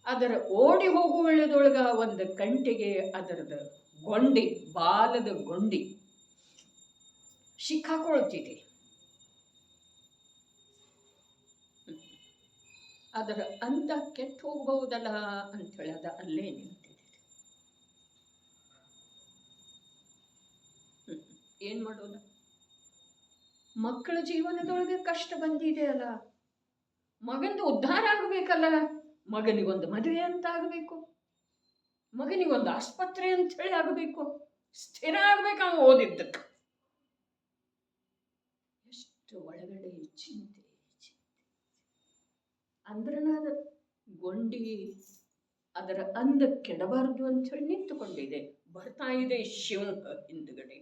ಅದರ ಓಡಿ ಹೋಗುವಳದೊಳಗ ಒಂದು ಕಂಟಿಗೆ ಅದರದ ಗೊಂಡಿ, ಬಾಲದ ಗೊಂಡಿ ಸಿಕ್ಕಾಕೊಳ್ತಿದೆ. ಅದರ ಅಂದ ಕೆಟ್ಟು ಹೋಗಬಹುದಲ್ಲ ಅಂಥೇಳಿ ಅದ ಅಲ್ಲೇ ನಿಂತಿದೆ. ಏನ್ ಮಾಡೋದು? ಮಕ್ಕಳ ಜೀವನದೊಳಗೆ ಕಷ್ಟ ಬಂದಿದೆ ಅಲ್ಲ, ಮಗಂದು ಉದ್ಧಾರ ಆಗಬೇಕಲ್ಲ, ಮಗನಿಗೊಂದು ಮದುವೆ ಅಂತ ಆಗಬೇಕು, ಮಗನಿಗೊಂದು ಆಸ್ಪತ್ರೆ ಅಂತ ಹೇಳಿ ಆಗಬೇಕು, ಸ್ಥಿರ ಆಗ್ಬೇಕು ಅವನು ಓದಿದ್ದಕ್ಕೆ. ಎಷ್ಟು ಒಳಗಡೆ ಚಿಂತೆ ಅಂದ್ರೆ ಅದು ಗೊಂಡಿ ಅದರ ಅಂದ ಕೆಡಬಾರದು ಅಂತ ಹೇಳಿ ನಿಂತುಕೊಂಡಿದೆ. ಬರ್ತಾ ಇದೆ ಸಿಂಹ ಹಿಂದುಗಡೆ.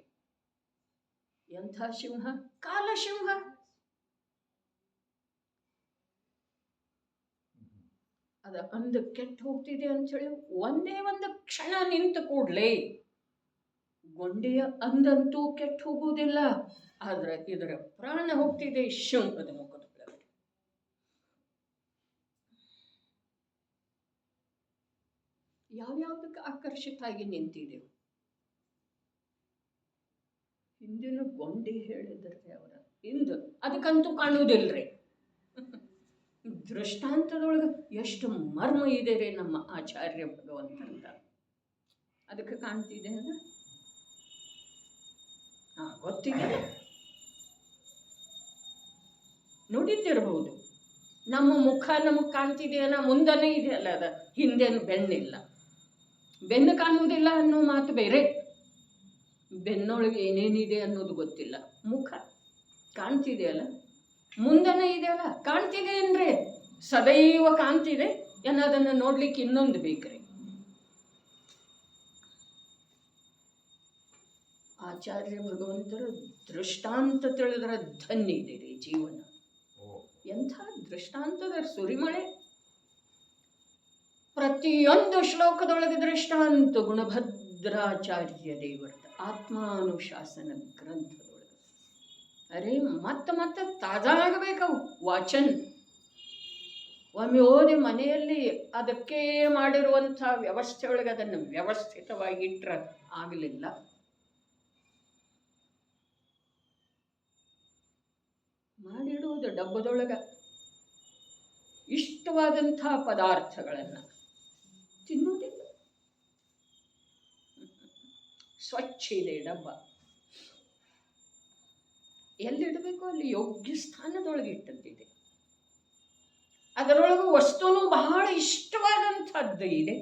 ಎಂಥ ಸಿಂಹ? ಕಾಲಸಿಂಹ. ಅದ ಅಂದ ಕೆಟ್ಟು ಹೋಗ್ತಿದೆ ಅಂತ ಹೇಳಿ ಒಂದೇ ಒಂದು ಕ್ಷಣ ನಿಂತು ಕೂಡ್ಲೆ ಗೊಂಡೆಯ ಅಂದಂತೂ ಕೆಟ್ಟು ಹೋಗುವುದಿಲ್ಲ, ಆದ್ರೆ ಇದರ ಪ್ರಾಣ ಹೋಗ್ತಿದೆ ಸಿಂಹದ ಮುಖದ ಒಳಗಡೆ. ಯಾವ್ಯಾವ್ದಕ್ಕೆ ಆಕರ್ಷಿತ ಆಗಿ ನಿಂತಿದೆವು? ಹಿಂದಿನ ಗೊಂಡಿ ಹೇಳಿದ್ರೆ ಅವರ ಹಿಂದೆ ಅದಕ್ಕಂತೂ ಕಾಣುವುದಿಲ್ರಿ. ದೃಷ್ಟಾಂತದೊಳಗೆ ಎಷ್ಟು ಮರ್ಮ ಇದೆ ರೀ ನಮ್ಮ ಆಚಾರ್ಯ ಭಗವಂತಂತ. ಅದಕ್ಕೆ ಕಾಣ್ತಿದೆ ಅದ ಗೊತ್ತಿದೆ, ನೋಡಿದ್ದಿರಬಹುದು. ನಮ್ಮ ಮುಖ ನಮಗೆ ಕಾಣ್ತಿದೆಯಲ್ಲ, ಮುಂದನೇ ಇದೆಯಲ್ಲ, ಅದ ಹಿಂದೇನು ಬೆನ್ನಿಲ್ಲ. ಬೆನ್ನು ಕಾಣುವುದಿಲ್ಲ ಅನ್ನೋ ಮಾತು ಬೇರೆ, ಬೆನ್ನೊಳಗೆ ಏನೇನಿದೆ ಅನ್ನೋದು ಗೊತ್ತಿಲ್ಲ. ಮುಖ ಕಾಣ್ತಿದೆಯಲ್ಲ, ಮುಂದನೇ ಇದೆಯಲ್ಲ, ಕಾಣ್ತಿದೆ ಅಂದ್ರೆ ಸದೈವ ಕಾಣ್ತಿದೆ ಅನ್ನೋದನ್ನು ನೋಡ್ಲಿಕ್ಕೆ ಇನ್ನೊಂದು ಬೇಕ್ರಿ. ಆಚಾರ್ಯ ಭಗವಂತರ ದೃಷ್ಟಾಂತ ತಿಳಿದ್ರೆ ಧನ್ಯ ಇದೆ ರೀ ಜೀವನ. ಎಂಥ ದೃಷ್ಟಾಂತದ ಸುರಿಮಳೆ! ಪ್ರತಿಯೊಂದು ಶ್ಲೋಕದೊಳಗೆ ದೃಷ್ಟಾಂತ ಗುಣಭದ್ರಾಚಾರ್ಯ ದೇವರದ ಆತ್ಮಾನುಶಾಸನ ಗ್ರಂಥದೊಳಗೆ. ಅರೆ ಮತ್ತೆ ತಾಜಾ ಆಗಬೇಕವು ವಾಚನ್. ಒಮ್ಮೆ ಓದಿ ಮನೆಯಲ್ಲಿ ಅದಕ್ಕೆ ಮಾಡಿರುವಂಥ ವ್ಯವಸ್ಥೆಯೊಳಗೆ ಅದನ್ನು ವ್ಯವಸ್ಥಿತವಾಗಿಟ್ರೆ ಆಗಲಿಲ್ಲ. ಮಾಡಿಡುವುದು ಡಬ್ಬದೊಳಗ ಇಷ್ಟವಾದಂಥ ಪದಾರ್ಥಗಳನ್ನು ತಿನ್ನುವುದಿಲ್ಲ. ಸ್ವಚ್ಛ ಇದೆ ಡಬ್ಬ, ಎಲ್ಲಿಡಬೇಕು ಅಲ್ಲಿ ಯೋಗ್ಯ ಸ್ಥಾನದೊಳಗೆ ಇಟ್ಟದ್ದಿದೆ. ಅದರೊಳಗೆ ವಸ್ತುನು ಬಹಳ ಇಷ್ಟವಾದಂಥದ್ದು ಇದೆ.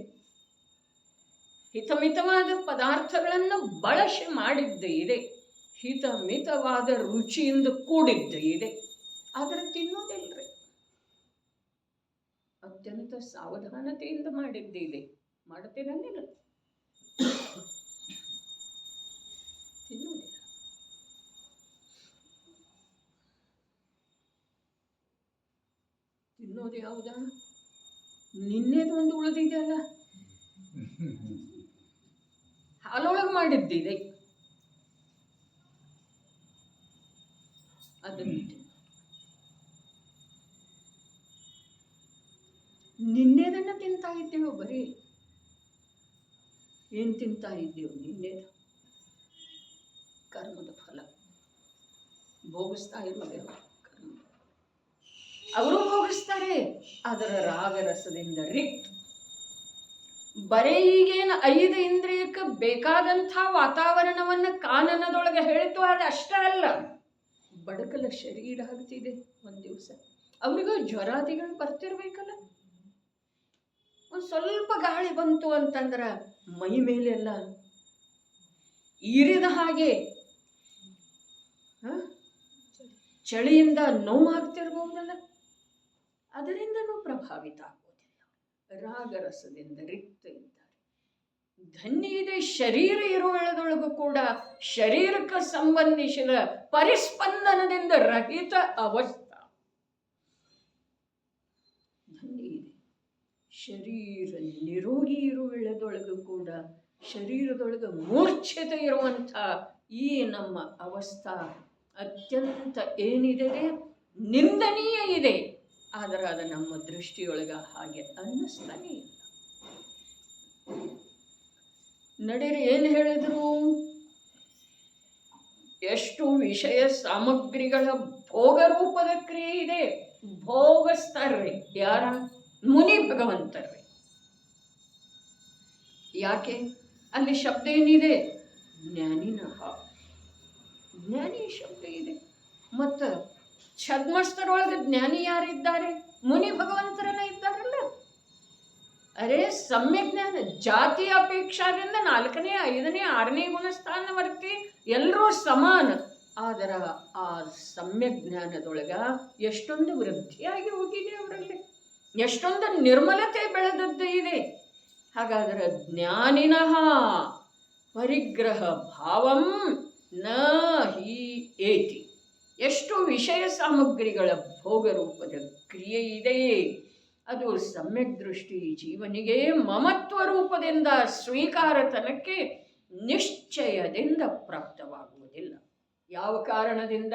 ಹಿತಮಿತವಾದ ಪದಾರ್ಥಗಳನ್ನು ಬಳಸಿ ಮಾಡಿದ್ದೇ ಇದೆ, ಹಿತಮಿತವಾದ ರುಚಿಯಿಂದ ಕೂಡಿದ್ದೇ ಇದೆ. ಆದರೆ ತಿನ್ನೋದಿಲ್ರಿ, ಅತ್ಯಂತ ಸಾವಧಾನತೆಯಿಂದ ಮಾಡಿದ್ದೇ ಇದೆ. ಮಾಡ್ತೇನಿಲ್ಲ, ತಿನ್ನುವುದಿಲ್ಲ. ತಿನ್ನೋದು ಯಾವುದ? ನಿನ್ನೆದು ಒಂದು ಉಳಿದಿದೆ ಅಲ್ಲ, ಹಾಲೊಳಗೆ ಮಾಡಿದ್ದಿದೆ, ಅದನ್ನು ನಿನ್ನೆದನ್ನು ತಿಂತಾ ಇದ್ದೇವೆ. ಬರೀ ಏನು ತಿಂತಾ ಇದ್ದೇವೆ? ನಿನ್ನೆದು ಕರ್ಮದ ಫಲ ಭೋಗಿಸ್ತಾ ಇರೋದೇವ. ಕರ್ಮ ಅವರು ಭೋಗಿಸ್ತಾರೆ, ಅದರ ರಾಗರಸದಿಂದ ರಿಕ್ತ. ಬರೀ ಈಗೇನು 5 ಇಂದ್ರಿಯಕ್ಕೆ ಬೇಕಾದಂಥ ವಾತಾವರಣವನ್ನು ಕಾನನದೊಳಗೆ ಹೇಳಿತು, ಅದು ಅಷ್ಟೇ ಅಲ್ಲ, ಬಡಕಲ ಶರೀರ ಆಗ್ತಿದೆ. ಒಂದು ದಿವಸ ಅವರಿಗೂ ಜ್ವರಾದಿಗಳು ಬರ್ತಿರ್ಬೇಕಲ್ಲ. ಒಂದು ಸ್ವಲ್ಪ ಗಾಳಿ ಬಂತು ಅಂತಂದ್ರೆ ಮೈ ಮೇಲೆಲ್ಲ ಈರಿದ ಹಾಗೆ ಚಳಿಯಿಂದ ನೋವಾಗ್ತಿರ್ಬಹುದಲ್ಲ, ಅದರಿಂದನೂ ಪ್ರಭಾವಿತ ಆಗೋದಿಲ್ಲ. ರಾಗರಸದಿಂದ ರಿಕ್ತ ಇದ್ದಾರೆ. ಧನ್ಯ ಇದೆ ಶರೀರ ಇರುವಳದೊಳಗೂ ಕೂಡ ಶರೀರಕ್ಕೆ ಸಂಬಂಧಿಸಿದ ಪರಿಸ್ಪಂದನದಿಂದ ರಹಿತ ಅವಸ್ಥೆ. ಧನ್ಯ ಇದೆ ಶರೀರ ನಿರೋಗಿ ಇರುವಳದೊಳಗೂ ಕೂಡ ಶರೀರದೊಳಗೆ ಮೂರ್ಛತೆ ಇರುವಂಥ ಈ ನಮ್ಮ ಅವಸ್ಥಾ ಅತ್ಯಂತ ಏನಿದೆ ನಿಂದನೀಯ ಇದೆ. ಆದರೆ ಅದು ನಮ್ಮ ದೃಷ್ಟಿಯೊಳಗೆ ಹಾಗೆ ಅನ್ನಿಸ್ತಾನೆ ಇಲ್ಲ. ನಡೀರಿ, ಏನು ಹೇಳಿದ್ರು? ಎಷ್ಟು ವಿಷಯ ಸಾಮಗ್ರಿಗಳ ಭೋಗರೂಪದ ಕ್ರಿಯೆ ಇದೆ. ಭೋಗಿಸ್ತಾರ್ರಿ ಯಾರ? ಮುನಿ ಭಗವಂತರ್ರಿ. ಯಾಕೆ? ಅಲ್ಲಿ ಶಬ್ದ ಏನಿದೆ? ಜ್ಞಾನಿನಃ. ಜ್ಞಾನಿ ಶಬ್ದ ಇದೆ. ಮತ್ತು ಛದ್ಮಸ್ಥರೊಳಗೆ ಜ್ಞಾನಿ ಯಾರಿದ್ದಾರೆ? ಮುನಿ ಭಗವಂತರನ್ನ ಇದ್ದಾರಲ್ಲ. ಅರೆ ಸಮ್ಯಕ್ ಜ್ಞಾನ ಜಾತಿ ಅಪೇಕ್ಷಾದಿಂದ 4ನೇ 5ನೇ 6ನೇ ಗುಣಸ್ಥಾನವರ್ತಿ ಎಲ್ಲರೂ ಸಮಾನ. ಆದರ ಆ ಸಮ್ಯಕ್ ಜ್ಞಾನದೊಳಗ ಎಷ್ಟೊಂದು ವೃದ್ಧಿಯಾಗಿ ಹೋಗಿದೆ ಅವರಲ್ಲಿ, ಎಷ್ಟೊಂದು ನಿರ್ಮಲತೆ ಬೆಳೆದದ್ದು ಇದೆ. ಹಾಗಾದರೆ ಜ್ಞಾನಿನಃ ಪರಿಗ್ರಹ ಭಾವಂ ನ ಹಿ ಏತಿ. ಎಷ್ಟು ವಿಷಯ ಸಾಮಗ್ರಿಗಳ ಭೋಗರೂಪದ ಕ್ರಿಯೆ ಇದೆ. ಅದು ಸಮ್ಯಕ್ ದೃಷ್ಟಿ ಜೀವನಿಗೆ ಮಮತ್ವ ರೂಪದಿಂದ ಸ್ವೀಕಾರತನಕ್ಕೆ ನಿಶ್ಚಯದಿಂದ ಪ್ರಾಪ್ತವಾಗುವುದಿಲ್ಲ. ಯಾವ ಕಾರಣದಿಂದ?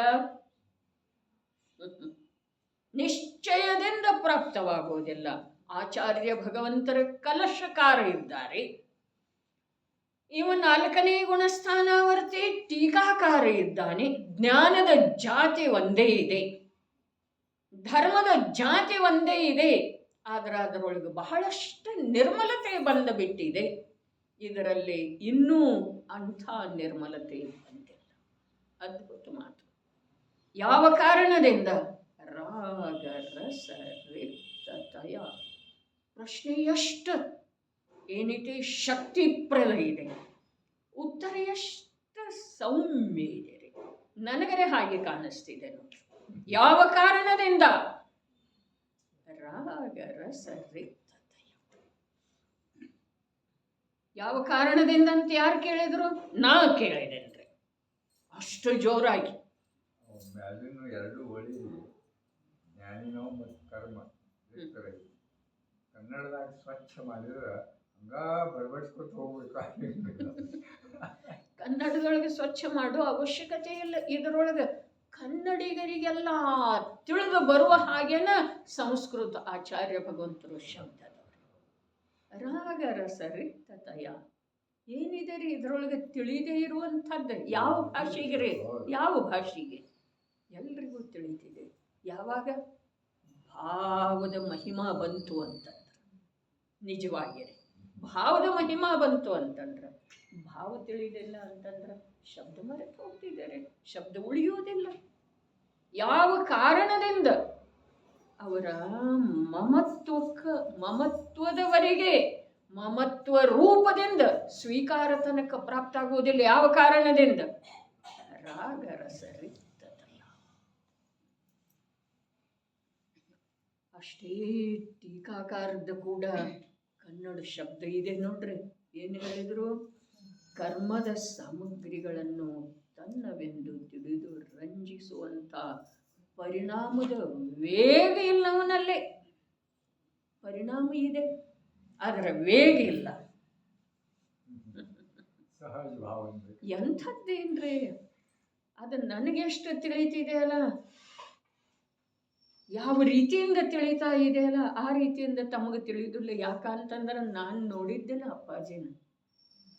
ನಿಶ್ಚಯದಿಂದ ಪ್ರಾಪ್ತವಾಗುವುದಿಲ್ಲ. ಆಚಾರ್ಯ ಭಗವಂತರ ಕಲಶಕಾರ ಇದ್ದಾರೆ. ಇವ 4ನೇ ಗುಣಸ್ಥಾನವರ್ತಿ ಟೀಕಾಕಾರ ಇದ್ದಾನೆ. ಜ್ಞಾನದ ಜಾತಿ ಒಂದೇ ಇದೆ, ಧರ್ಮದ ಜಾತಿ ಒಂದೇ ಇದೆ. ಆದರೆ ಅದರೊಳಗೆ ಬಹಳಷ್ಟು ನಿರ್ಮಲತೆ ಬಂದು ಬಿಟ್ಟಿದೆ. ಇದರಲ್ಲಿ ಇನ್ನೂ ಅಂಥ ನಿರ್ಮಲತೆ ಬಂದಿಲ್ಲ. ಅದ್ಭುತ ಮಾತು. ಯಾವ ಕಾರಣದಿಂದ? ರಾಗ ರಸ ರಿಕ್ತತಯ. ಪ್ರಶ್ನೆ ಎಷ್ಟು ಏನಿದೆ? ಶಕ್ತಿಪ್ರದ ಇದೆ. ಉತ್ತರ ಎಷ್ಟು ಸೌಮ್ಯ ಇದೆ ರೀ. ನನಗರೆ ಹಾಗೆ ಕಾಣಿಸ್ತಿದೆ ನೋಡಿ. ಯಾವ ಕಾರಣದಿಂದ? ರಾಗ ರಸ ರಿಕ್ತತಯ. ಯಾವ ಕಾರಣದಿಂದ ಅಂತ ಯಾರು ಕೇಳಿದ್ರು? ನಾ ಕೇಳಿದೇನ್ರಿ ಅಷ್ಟು ಜೋರಾಗಿ. ಮ್ಯಾಲಿನ 2 ಒಳಿ ಜ್ಞಾನಿನೋ ಮತ್ತು ಕರ್ಮ ಕನ್ನಡದಾಗ ಸ್ವಚ್ಛ ಮಾಡಿದ್ರೆ ಹಂಗ ಬಡಬಡಿಸ್ಕೊತ ಹೋಗ್ಬೇಕು. ಕನ್ನಡದೊಳಗೆ ಸ್ವಚ್ಛ ಮಾಡೋ ಅವಶ್ಯಕತೆ ಇಲ್ಲ. ಇದರೊಳಗೆ ಕನ್ನಡಿಗರಿಗೆಲ್ಲ ತಿಳಿದು ಬರುವ ಹಾಗೇನ ಸಂಸ್ಕೃತ ಆಚಾರ್ಯ ಭಗವಂತರು ಶಬ್ದದವರು. ರಾಗ ರಸ ರಿಕ್ತತಯ ಏನಿದೆ ರೀ ಇದರೊಳಗೆ ತಿಳಿದೇ ಇರುವಂಥದ್ದು. ಯಾವ ಭಾಷೆಗೆ ರೀ? ಯಾವ ಭಾಷೆಗೆ? ಎಲ್ರಿಗೂ ತಿಳಿದಿದೆ. ಯಾವಾಗ ಭಾವದ ಮಹಿಮಾ ಬಂತು ಅಂತಂದ್ರೆ, ನಿಜವಾಗಿ ಭಾವದ ಮಹಿಮಾ ಬಂತು ಅಂತಂದ್ರೆ, ಭಾವ ತಿಳಿದಿಲ್ಲ ಅಂತಂದ್ರೆ ಶಬ್ದ ಮರೆತು ಹೋಗ್ತಿದ್ದಾರೆ, ಶಬ್ದ ಉಳಿಯುವುದಿಲ್ಲ. ಯಾವ ಕಾರಣದಿಂದ? ಅವರ ಮಮತ್ವದವರೆಗೆ ಮಮತ್ವ ರೂಪದಿಂದ ಸ್ವೀಕಾರ ತನಕ ಪ್ರಾಪ್ತ ಆಗುವುದಿಲ್ಲ. ಯಾವ ಕಾರಣದಿಂದ? ರಾಗ ರಸ ರಿಕ್ತತಯ. ಅಷ್ಟೇ ಟೀಕಾಕಾರದ ಕೂಡ ಕನ್ನಡ ಶಬ್ದ ಇದೆ ನೋಡ್ರಿ. ಏನು ಹೇಳಿದ್ರು? ಕರ್ಮದ ಸಾಮಗ್ರಿಗಳನ್ನು ತನ್ನವೆಂದು ತಿಳಿದು ರಂಜಿಸುವಂಥ ಪರಿಣಾಮದ ವೇಗ ಇಲ್ಲವನಲ್ಲೇ. ಪರಿಣಾಮ ಇದೆ, ಅದರ ವೇಗ ಇಲ್ಲ. ಸಹಜ ಭಾವ ಎಂಥದ್ದೇನ್ರಿ ಅದು? ನನಗೆ ಎಷ್ಟು ತಿಳಿತಿದೆ ಅಲ್ಲ, ಯಾವ ರೀತಿಯಿಂದ ತಿಳಿತಾ ಇದೆ ಅಲ್ಲ, ಆ ರೀತಿಯಿಂದ ತಮಗೆ ತಿಳಿದಿಲ್ಲ. ಯಾಕಂತಂದ್ರೆ ನಾನು ನೋಡಿದ್ದೇನೆ ಅಪ್ಪಾಜಿನ.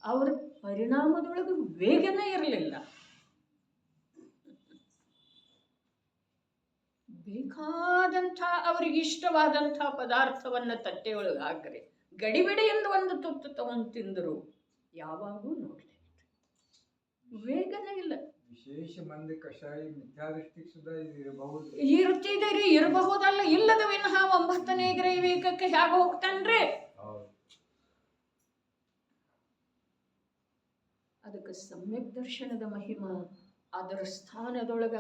ಅವ್ರ ಪರಿಣಾಮದೊಳಗೆ ವೇಗನೇ ಇರಲಿಲ್ಲ. ಬೇಕಾದಂಥ ಅವ್ರಿಗೆ ಇಷ್ಟವಾದಂಥ ಪದಾರ್ಥವನ್ನು ತಟ್ಟೆಯೊಳಗೆ ಹಾಕ್ರಿ, ಗಡಿಬಿಡಿ ಎಂದು ಒಂದು ತುತ್ತು ತಗೊಂಡು ತಿಂದರು. ಯಾವಾಗೂ ನೋಡಲಿ ವೇಗನೇ ಇಲ್ಲ. ವಿಶೇಷ ಮಂದಿ ಕಷಾಯ ಮಿಥ್ಯಾದೃಷ್ಟಿ ಸುಧಾ ಇರಬಹುದು, ಇರ್ತಿದೆ ರೀ, ಇರಬಹುದಲ್ಲ. ಇಲ್ಲದ ವಿನಃ 9ನೇ ಗ್ರೈವೇಕಕ್ಕೆ ಹೇಗೆ ಹೋಗ್ತಾನ್ರಿ? ಅದಕ್ಕೆ ಸಮ್ಯಕ್ ದರ್ಶನದ ಮಹಿಮಾ ಅದರ ಸ್ಥಾನದೊಳಗ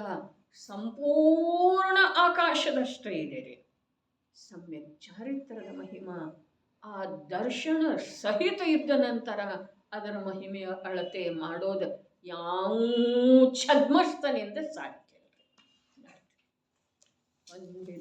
ಸಂಪೂರ್ಣ ಆಕಾಶದಷ್ಟೇ ಇದೆ ರೀ. ಸಮ್ಯಕ್ ಚಾರಿತ್ರದ ಮಹಿಮಾ ಆ ದರ್ಶನ ಸಹಿತ ಇದ್ದ ನಂತರ ಅದರ ಮಹಿಮೆಯ ಅಳತೆ ಮಾಡೋದು ಯಾವ ಛದ್ಮಸ್ಥನಿಂದ ಸಾಧ್ಯ. ಒಂದೇ